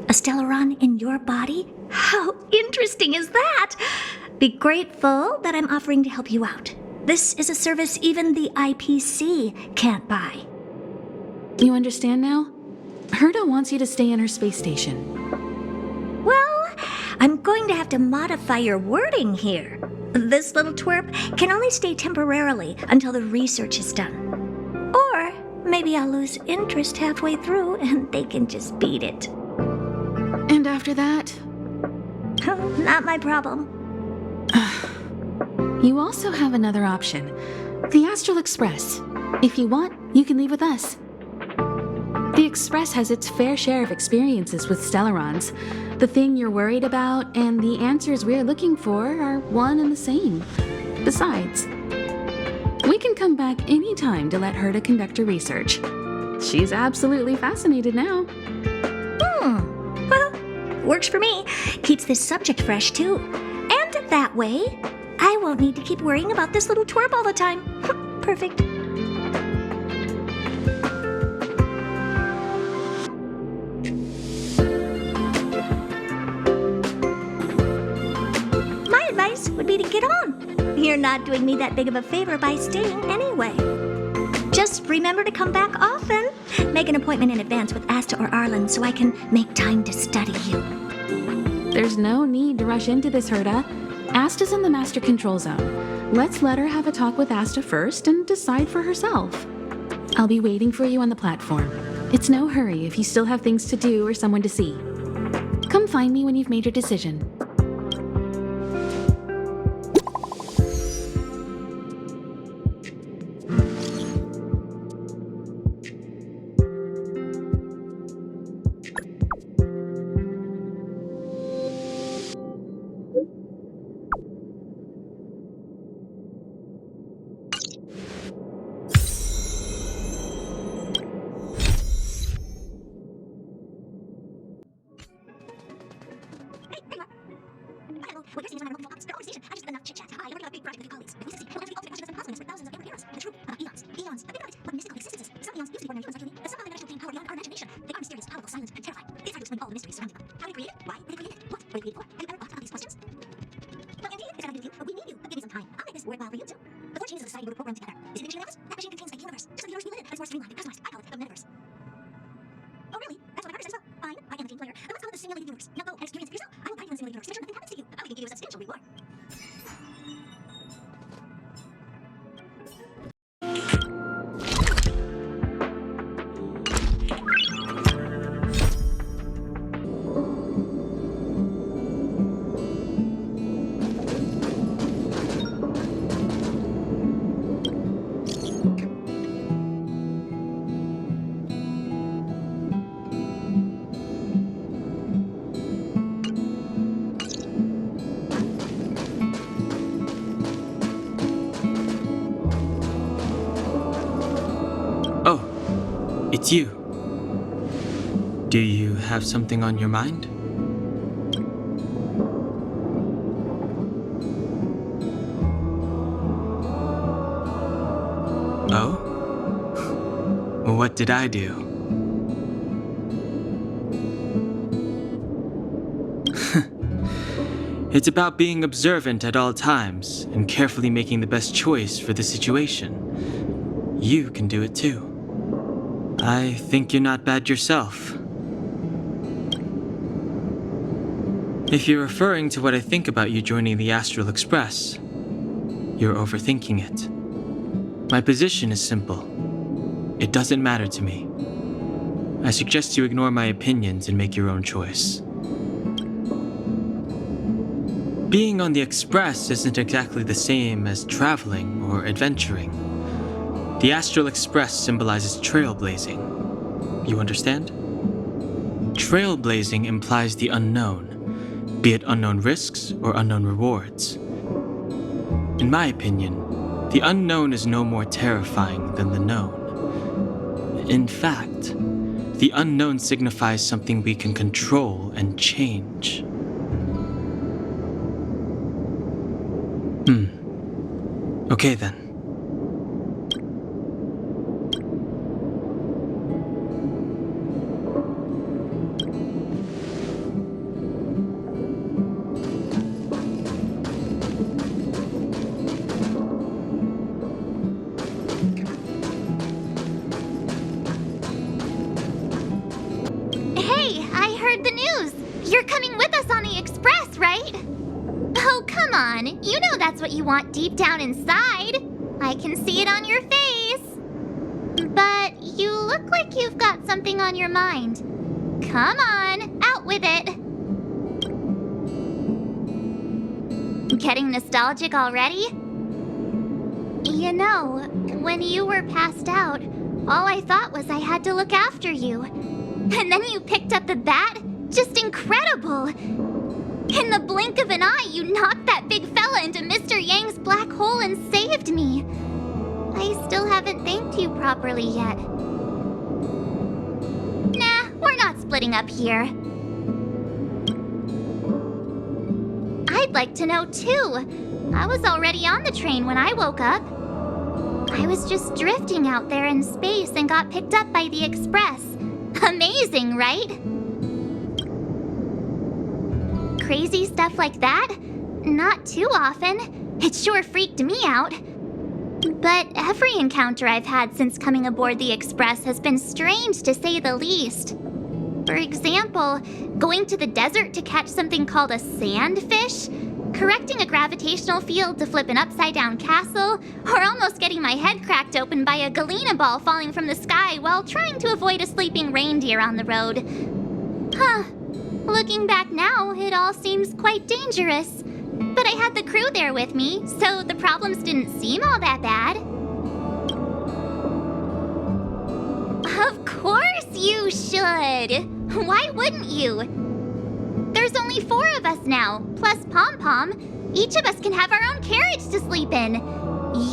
A Stellaron in your body? How interesting is that? Be grateful that I'm offering to help you out. This is a service even the IPC can't buy. You understand now? Herta wants you to stay in her space station. Well, I'm going to have to modify your wording here. This little twerp can only stay temporarily until the research is done. Or maybe I'll lose interest halfway through and they can just beat it. And after that? Not my problem. You also have another option. The Astral Express. If you want, you can leave with us. The Express has its fair share of experiences with Stellarons. The thing you're worried about and the answers we're looking for are one and the same. Besides, We can come back anytime to let Herta conduct her research. She's absolutely fascinated now. Well, works for me. Keeps this subject fresh, too. And that way, I won't need to keep worrying about this little twerp all the time. Perfect. My advice would be to get on. You're not doing me that big of a favor by staying anyway. Just remember to come back often. Make an appointment in advance with Asta or Arlen so I can make time to study you. There's no need to rush into this, Herta. Asta's in the master control zone. Let's let her have a talk with Asta first and decide for herself. I'll be waiting for you on the platform. It's no hurry if you still have things to do or someone to see. Come find me when you've made your decision. It's you. Do you have something on your mind? Oh? What did I do? It's about being observant at all times and carefully making the best choice for the situation. You can do it too. I think you're not bad yourself. If you're referring to what I think about you joining the Astral Express, you're overthinking it. My position is simple. It doesn't matter to me. I suggest you ignore my opinions and make your own choice. Being on the Express isn't exactly the same as traveling or adventuring. The Astral Express symbolizes trailblazing. You understand? Trailblazing implies the unknown, be it unknown risks or unknown rewards. In my opinion, the unknown is no more terrifying than the known. In fact, the unknown signifies something we can control and change. Okay then. Hey, I heard the news. You're coming with us on the Express, right? Oh, come on. You know that's what you want deep down inside. I can see it on your face. But you look like you've got something on your mind. Come on, out with it. Getting nostalgic already? You know, when you were passed out, all I thought was I had to look after you. And then you picked up the bat? Just incredible! In the blink of an eye, you knocked that big fella into Mr. Yang's black hole and saved me. I still haven't thanked you properly yet. Nah, we're not splitting up here. I'd like to know too. I was already on the train when I woke up. I was just drifting out there in space and got picked up by the express. Amazing, right? Crazy stuff like that? Not too often. It sure freaked me out. But every encounter I've had since coming aboard the Express has been strange to say the least. For example, going to the desert to catch something called a sandfish, correcting a gravitational field to flip an upside-down castle, or almost getting my head cracked open by a galena ball falling from the sky while trying to avoid a sleeping reindeer on the road. Huh. Looking back now, it all seems quite dangerous. But I had the crew there with me, so the problems didn't seem all that bad. Of course you should! Why wouldn't you? There's only 4 of us now, plus Pom Pom. Each of us can have our own carriage to sleep in.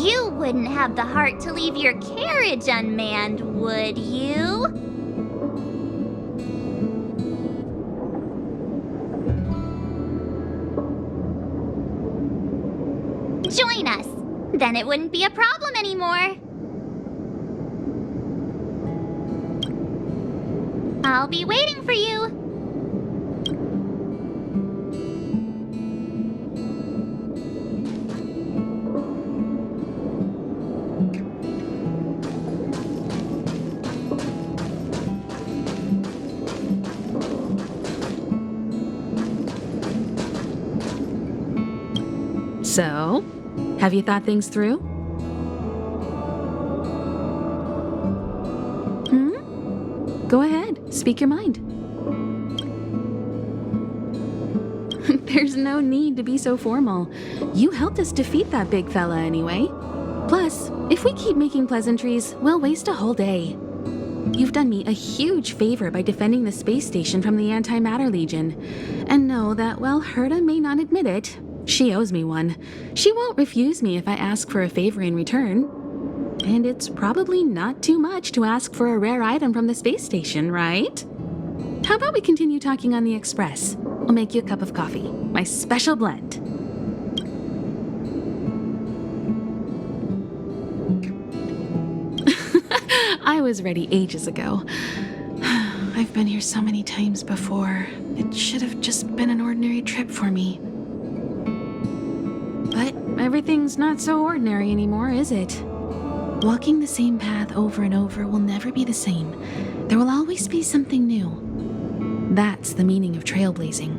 You wouldn't have the heart to leave your carriage unmanned, would you? Join us. Then it wouldn't be a problem anymore. I'll be waiting for you. So, have you thought things through? Go ahead, speak your mind. There's no need to be so formal. You helped us defeat that big fella anyway. Plus, if we keep making pleasantries, we'll waste a whole day. You've done me a huge favor by defending the space station from the Antimatter Legion. And know that while Herta may not admit it, she owes me one. She won't refuse me if I ask for a favor in return. And it's probably not too much to ask for a rare item from the space station, right? How about we continue talking on the Express? I'll make you a cup of coffee, my special blend. I was ready ages ago. I've been here so many times before. It should have just been an ordinary trip for me. But everything's not so ordinary anymore, is it? Walking the same path over and over will never be the same. There will always be something new. That's the meaning of trailblazing.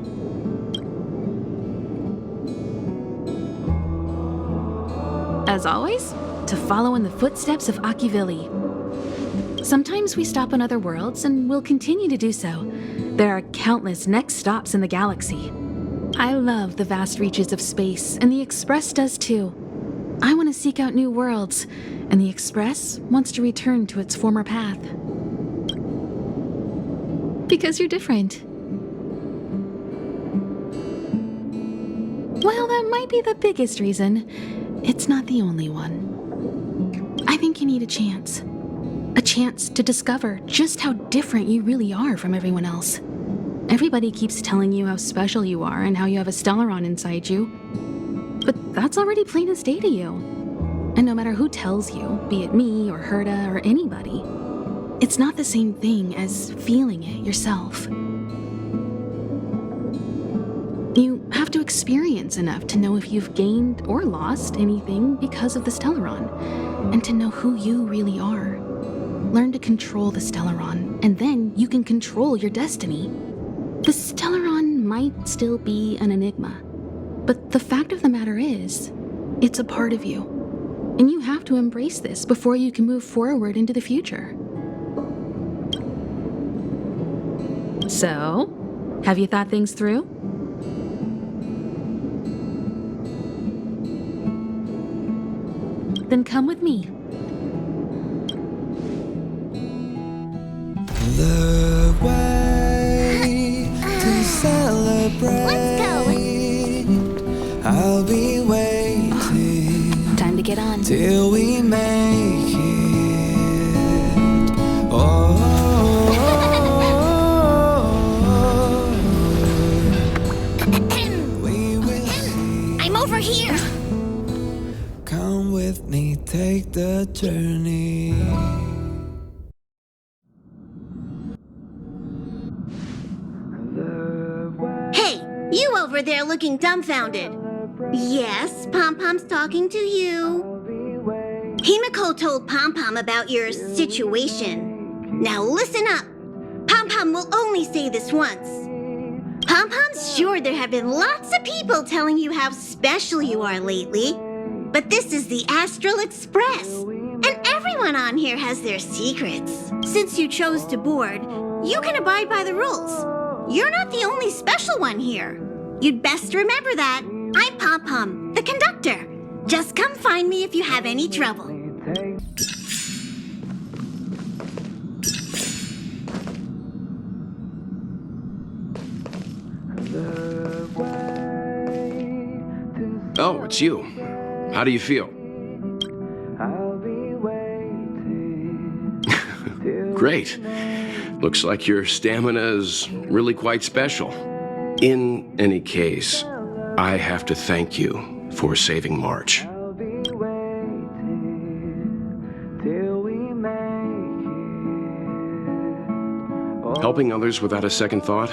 As always, to follow in the footsteps of Akivili. Sometimes we stop on other worlds, and we'll continue to do so. There are countless next stops in the galaxy. I love the vast reaches of space, and the Express does too. I want to seek out new worlds, and the Express wants to return to its former path. Because you're different. Well, that might be the biggest reason. It's not the only one. I think you need a chance. A chance to discover just how different you really are from everyone else. Everybody keeps telling you how special you are and how you have a Stellaron inside you. But that's already plain as day to you. And no matter who tells you, be it me or Herta or anybody, it's not the same thing as feeling it yourself. You have to experience enough to know if you've gained or lost anything because of the Stellaron, and to know who you really are. Learn to control the Stellaron, and then you can control your destiny. The Stellaron might still be an enigma, but the fact of the matter is, it's a part of you. And you have to embrace this before you can move forward into the future. So, have you thought things through? Then come with me. The way to celebrate. Let's go. I'll be waiting Time to get on. till we make turning. Hey, you over there looking dumbfounded. Yes, Pom-Pom's talking to you. Himiko told Pom-Pom about your situation. Now listen up. Pom-Pom will only say this once. Pom-Pom's sure there have been lots of people telling you how special you are lately. But this is the Astral Express, and everyone on here has their secrets. Since you chose to board, you can abide by the rules. You're not the only special one here. You'd best remember that. I'm Pom-Pom, the conductor. Just come find me if you have any trouble. Oh, it's you. How do you feel? Great. Looks like your stamina is really quite special. In any case, I have to thank you for saving March. Helping others without a second thought,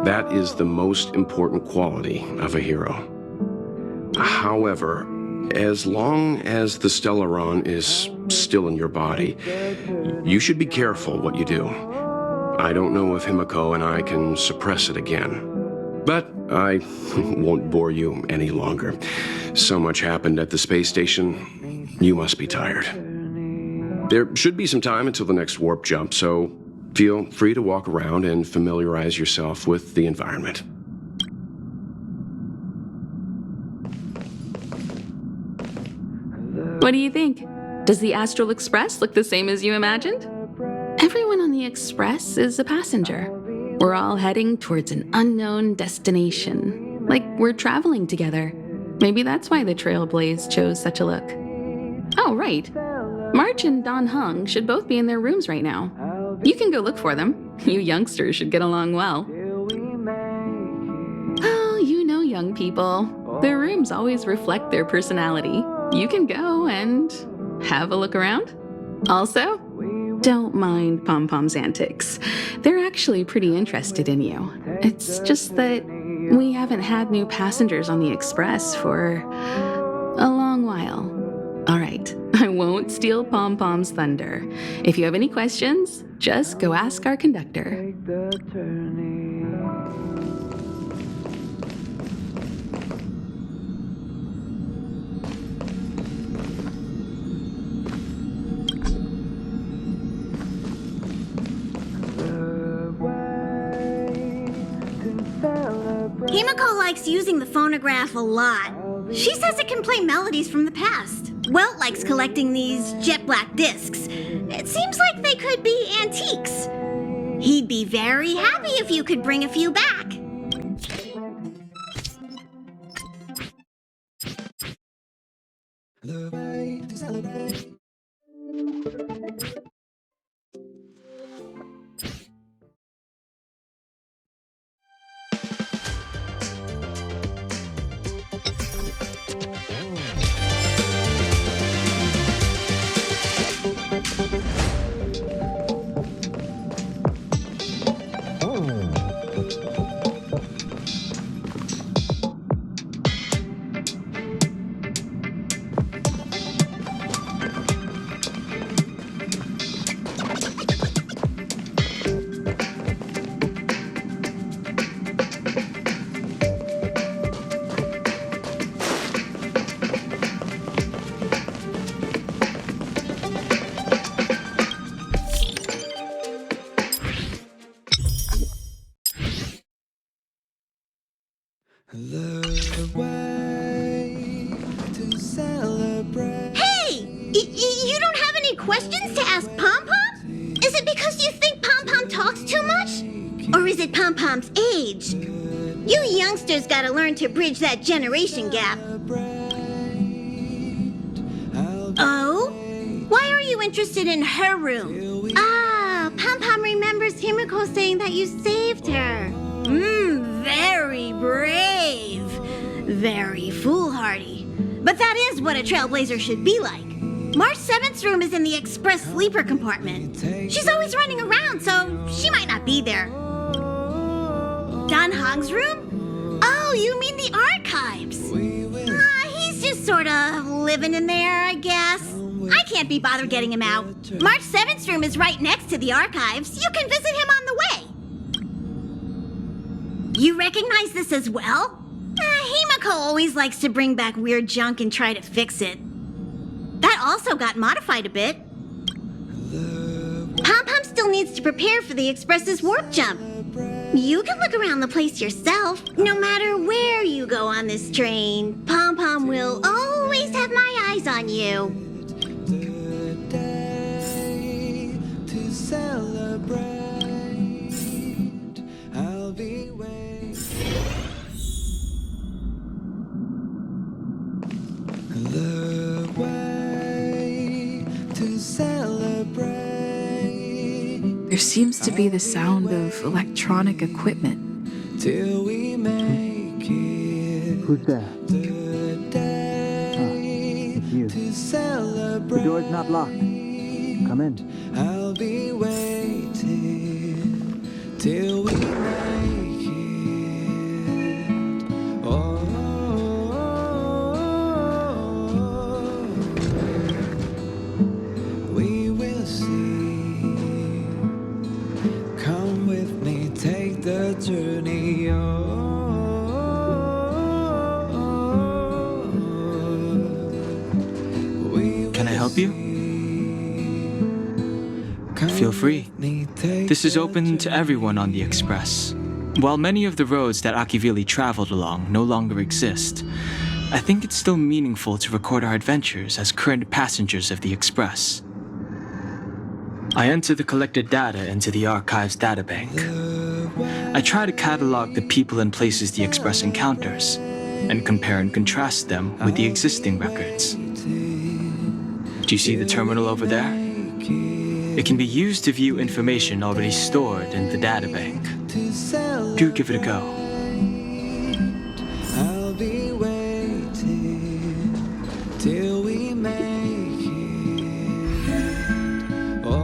that is the most important quality of a hero. However, as long as the Stellaron is still in your body, you should be careful what you do. I don't know if Himiko and I can suppress it again. But I won't bore you any longer. So much happened at the space station, you must be tired. There should be some time until the next warp jump, so feel free to walk around and familiarize yourself with the environment. What do you think? Does the Astral Express look the same as you imagined? Everyone on the Express is a passenger. We're all heading towards an unknown destination. Like we're traveling together. Maybe that's why the Trailblaze chose such a look. Oh, right. March and Don Hung should both be in their rooms right now. You can go look for them. You youngsters should get along well. Oh, you know young people. Their rooms always reflect their personality. You can go and have a look around. Also, don't mind Pom-Pom's antics. They're actually pretty interested in you. It's just that we haven't had new passengers on the Express for a long while. All right, I won't steal Pom-Pom's thunder. If you have any questions, just go ask our conductor. Himiko likes using the phonograph a lot. She says it can play melodies from the past. Welt likes collecting these jet black discs. It seems like they could be antiques. He'd be very happy if you could bring a few back. The way to celebrate. The way to celebrate. Hey! You don't have any questions to ask Pom-Pom? Is it because you think Pom-Pom talks too much? Or is it Pom-Pom's age? You youngsters gotta learn to bridge that generation gap. Oh? Why are you interested in her room? Ah, Pom-Pom remembers Himiko saying that you saved her. Very brave. Very foolhardy. But that is what a trailblazer should be like. March 7th's room is in the express sleeper compartment. She's always running around, so she might not be there. Dan Hong's room? Oh, you mean the archives? He's just sort of living in there, I guess. I can't be bothered getting him out. March 7th's room is right next to the archives. You can visit him on the way. You recognize this as well? Himiko always likes to bring back weird junk and try to fix it. That also got modified a bit. Pom-Pom still needs to prepare for the Express's warp jump. You can look around the place yourself. No matter where you go on this train, Pom-Pom will always have my eyes on you. To celebrate, I'll be waiting. The way to celebrate. There seems to be the sound of electronic equipment. Till we make it. Who's there? The day it's you. to celebrate. The door's not locked. Come in. I'll be waiting till we make it. Oh, we will see. Come with me, take the journey. Can I help you? Feel free. This is open to everyone on the Express. While many of the roads that Akivili traveled along no longer exist, I think it's still meaningful to record our adventures as current passengers of the Express. I enter the collected data into the Archives databank. I try to catalog the people and places the Express encounters, and compare and contrast them with the existing records. Do you see the terminal over there? It can be used to view information already stored in the databank. Do give it a go. I'll be waiting till we make it. Oh,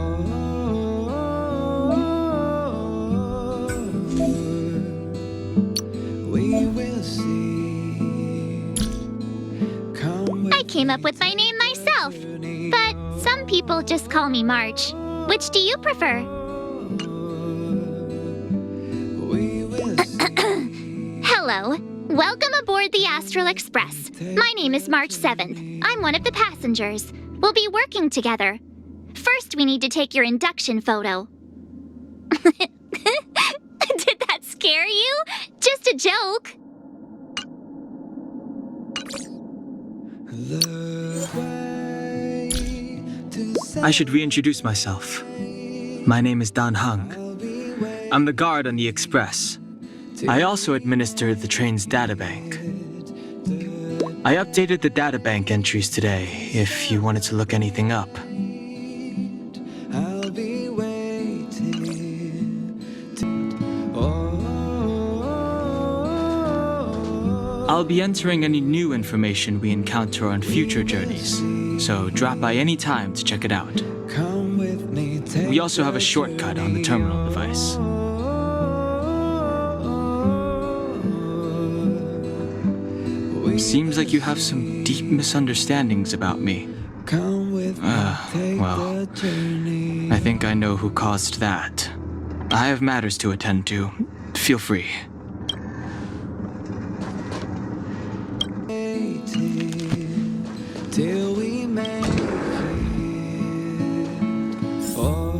we will see. I came up with my name myself, but some people just call me March. Which do you prefer? Hello. Welcome aboard the Astral Express. My name is March 7th. I'm one of the passengers. We'll be working together. First, we need to take your induction photo. Did that scare you? Just a joke. I should reintroduce myself. My name is Dan Hung. I'm the guard on the Express. I also administer the train's databank. I updated the databank entries today, if you wanted to look anything up. I'll be waiting. I'll be entering any new information we encounter on future journeys, so drop by any time to check it out. Come with me, We also have a shortcut on the terminal device. Seems like you have some deep misunderstandings about me. Well, I think I know who caused that. I have matters to attend to. Feel free. Till we make it. Oh,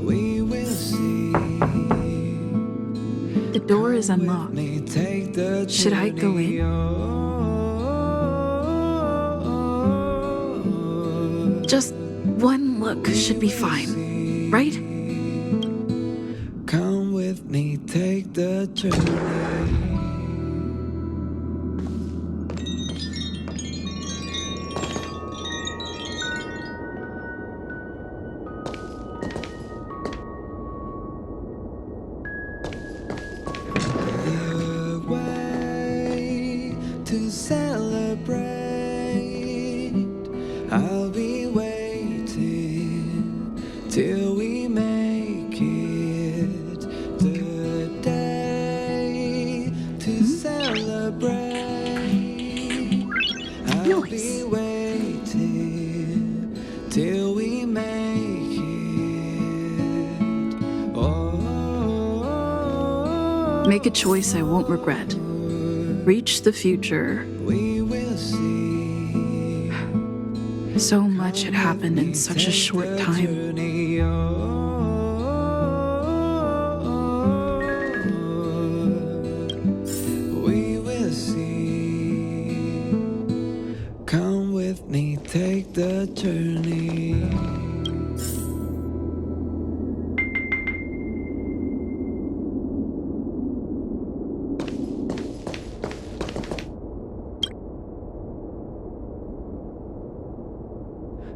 we will see. The door is unlocked. Should I go in? Just one look should be fine, right? Come with me, take the journey. The way I'll be waiting till we make it the day to celebrate. I'll be waiting till we make it. Oh, Make a choice I won't regret. Reach the future. we will see. So much had happened in such a short time. We will see. Come with me, take the journey.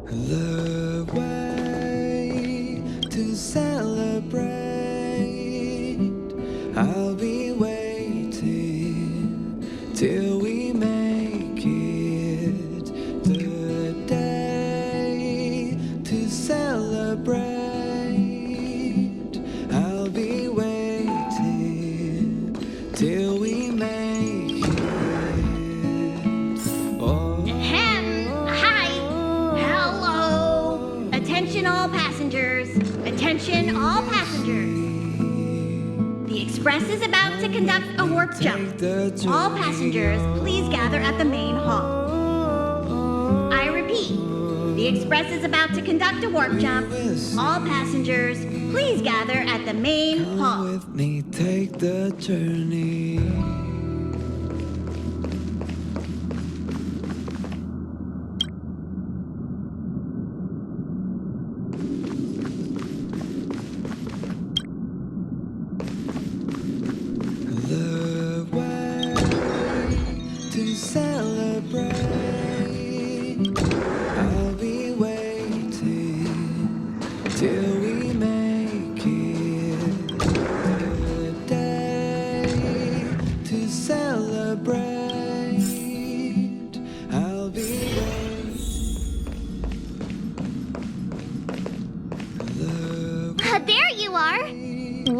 The way to celebrate. I'll be waiting till we make it the day to celebrate. I'll be waiting till we make it. Oh. Hi. Hello. Attention all passengers. Attention all passengers. The Express is about to conduct a warp jump. All passengers, please gather at the main hall. I repeat, the Express is about to conduct a warp jump. All passengers, please gather at the main hall. With me, take the journey. The way to celebrate. I'll be waiting till we make it the day to celebrate. I'll be waiting. There you are!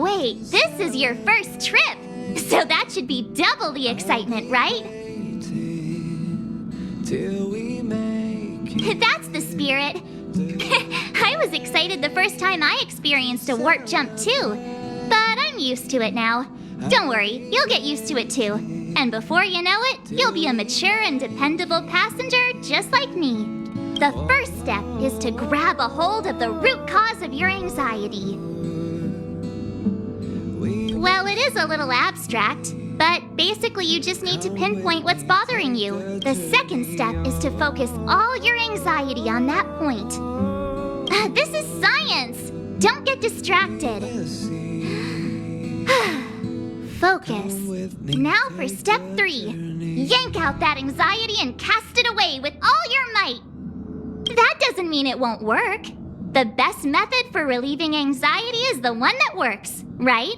Wait, this is your first trip! So that should be double the excitement, right? Till we make it. That's the spirit. I was excited the first time I experienced a warp jump too, but I'm used to it now. Don't worry, you'll get used to it too. And before you know it, you'll be a mature and dependable passenger just like me. The first step is to grab a hold of the root cause of your anxiety. Well, it is a little abstract, but basically you just need to pinpoint what's bothering you. The second step is to focus all your anxiety on that point. This is science! Don't get distracted. Focus. Now for step 3. Yank out that anxiety and cast it away with all your might. That doesn't mean it won't work. The best method for relieving anxiety is the one that works, right?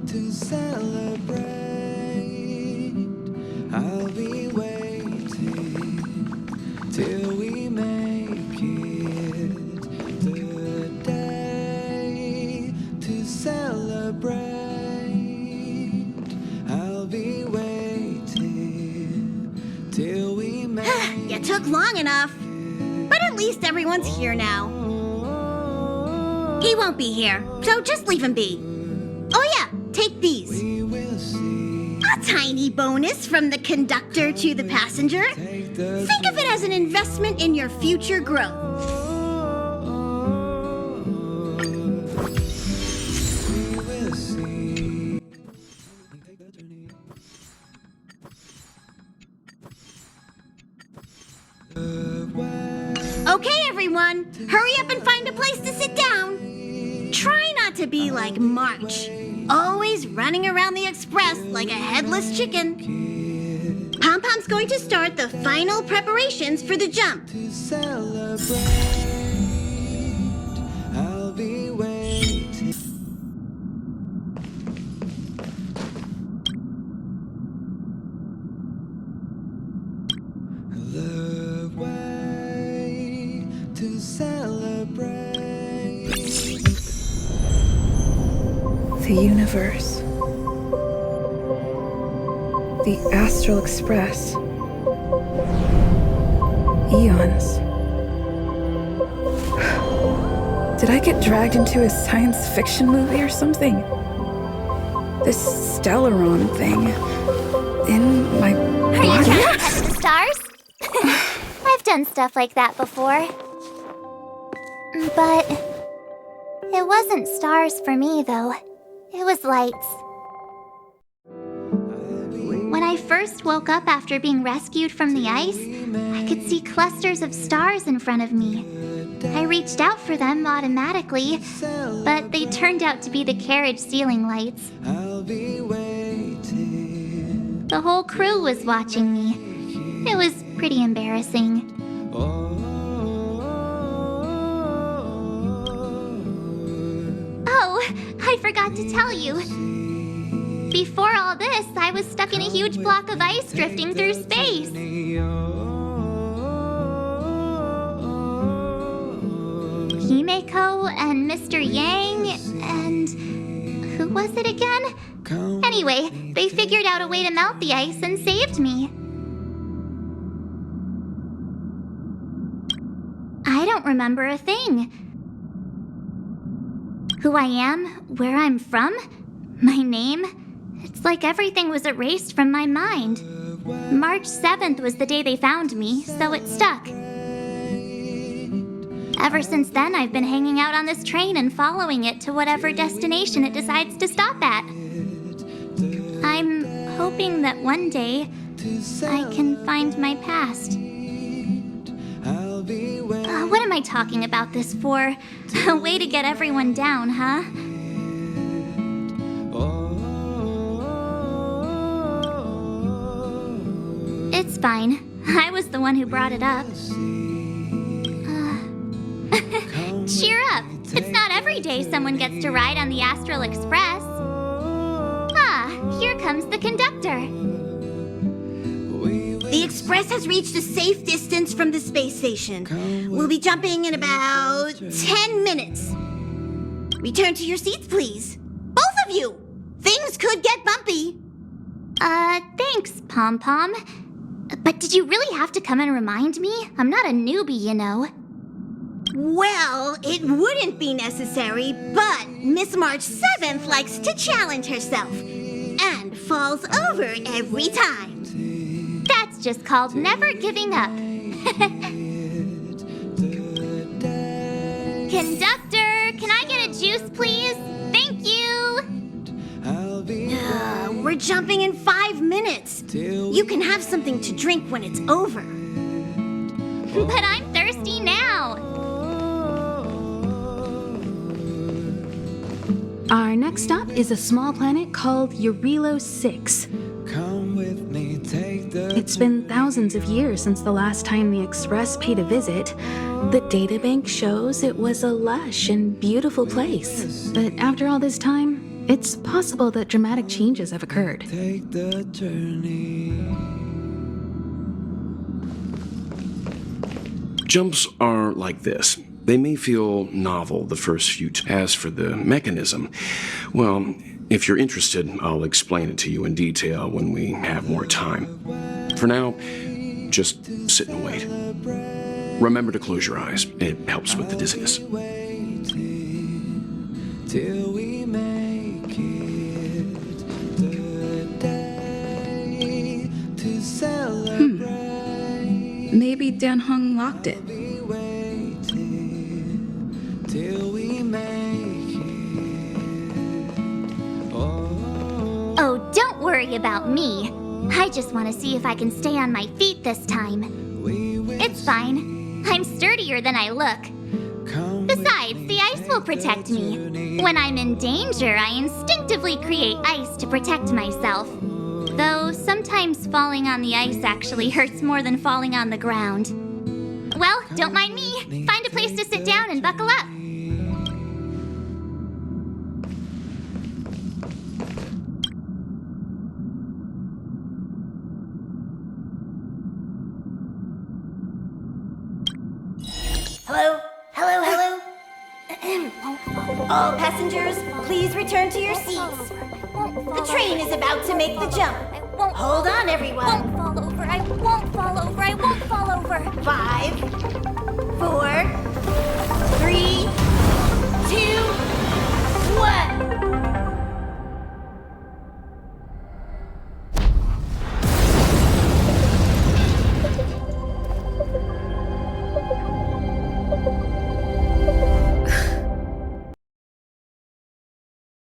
To celebrate, I'll be waiting till we make it the day to celebrate. I'll be waiting till we make You took long enough. But at least everyone's here now. He won't be here, so just leave him be. Oh yeah, take these. A tiny bonus from the conductor to the passenger. Think of it as an investment in your future growth. Okay, everyone, hurry up and find a place to sit down. Try not to be like March, always running around the Express like a headless chicken. Pom-Pom's going to start the final preparations for the jump. I'll be waiting. The universe. The Astral Express. Eons. Did I get dragged into a science fiction movie or something? This Stellaron thing in my Are you body? trying to touch the stars? I've done stuff like that before. But it wasn't stars for me, though. It was lights. When I first woke up after being rescued from the ice, I could see clusters of stars in front of me. I reached out for them automatically, but they turned out to be the carriage ceiling lights. The whole crew was watching me. It was pretty embarrassing. Oh, I forgot to tell you. Before all this, I was stuck in a huge block of ice drifting through space. Himeko and Mr. Yang and... who was it again? Anyway, they figured out a way to melt the ice and saved me. I don't remember a thing. Who I am, where I'm from, my name, it's like everything was erased from my mind. March 7th was the day they found me, so it stuck. Ever since then, I've been hanging out on this train and following it to whatever destination it decides to stop at. I'm hoping that one day I can find my past. What am I talking about this for? A way to get everyone down, huh? It's fine. I was the one who brought it up. Cheer up! It's not every day someone gets to ride on the Astral Express. Ah, here comes the conductor. The Express has reached a safe distance from the space station. We'll be jumping in about 10 minutes. Return to your seats, please. Both of you! Things could get bumpy. Thanks, Pom Pom. But did you really have to come and remind me? I'm not a newbie, you know. Well, it wouldn't be necessary, but Miss March 7th likes to challenge herself and falls over every time. That's just called never giving up. Conductor, can I get a juice, please? Thank you! We're jumping in 5 minutes. You can have something to drink when it's over. But I'm thirsty now. Our next stop is a small planet called Eurilo 6. It's been thousands of years since the last time the Express paid a visit. The databank shows it was a lush and beautiful place. But after all this time, it's possible that dramatic changes have occurred. Jumps are like this. They may feel novel the first few times. As for the mechanism, well, if you're interested, I'll explain it to you in detail when we have more time. For now, just sit and wait. Remember to close your eyes. It helps with the dizziness. Till we make it the day to celebrate. Maybe Dan Hung locked it. Till we make it. Oh, don't worry about me. I just want to see if I can stay on my feet this time. It's fine. I'm sturdier than I look. Besides, the ice will protect me. When I'm in danger, I instinctively create ice to protect myself. Though sometimes falling on the ice actually hurts more than falling on the ground. Well, don't mind me. Find a place to sit down and buckle up. Hello? All passengers, please return to your seats. The train is about to make the jump. Hold on, everyone. I won't fall over. I won't fall over. I won't fall over. 5, 4, 3, 2, 1.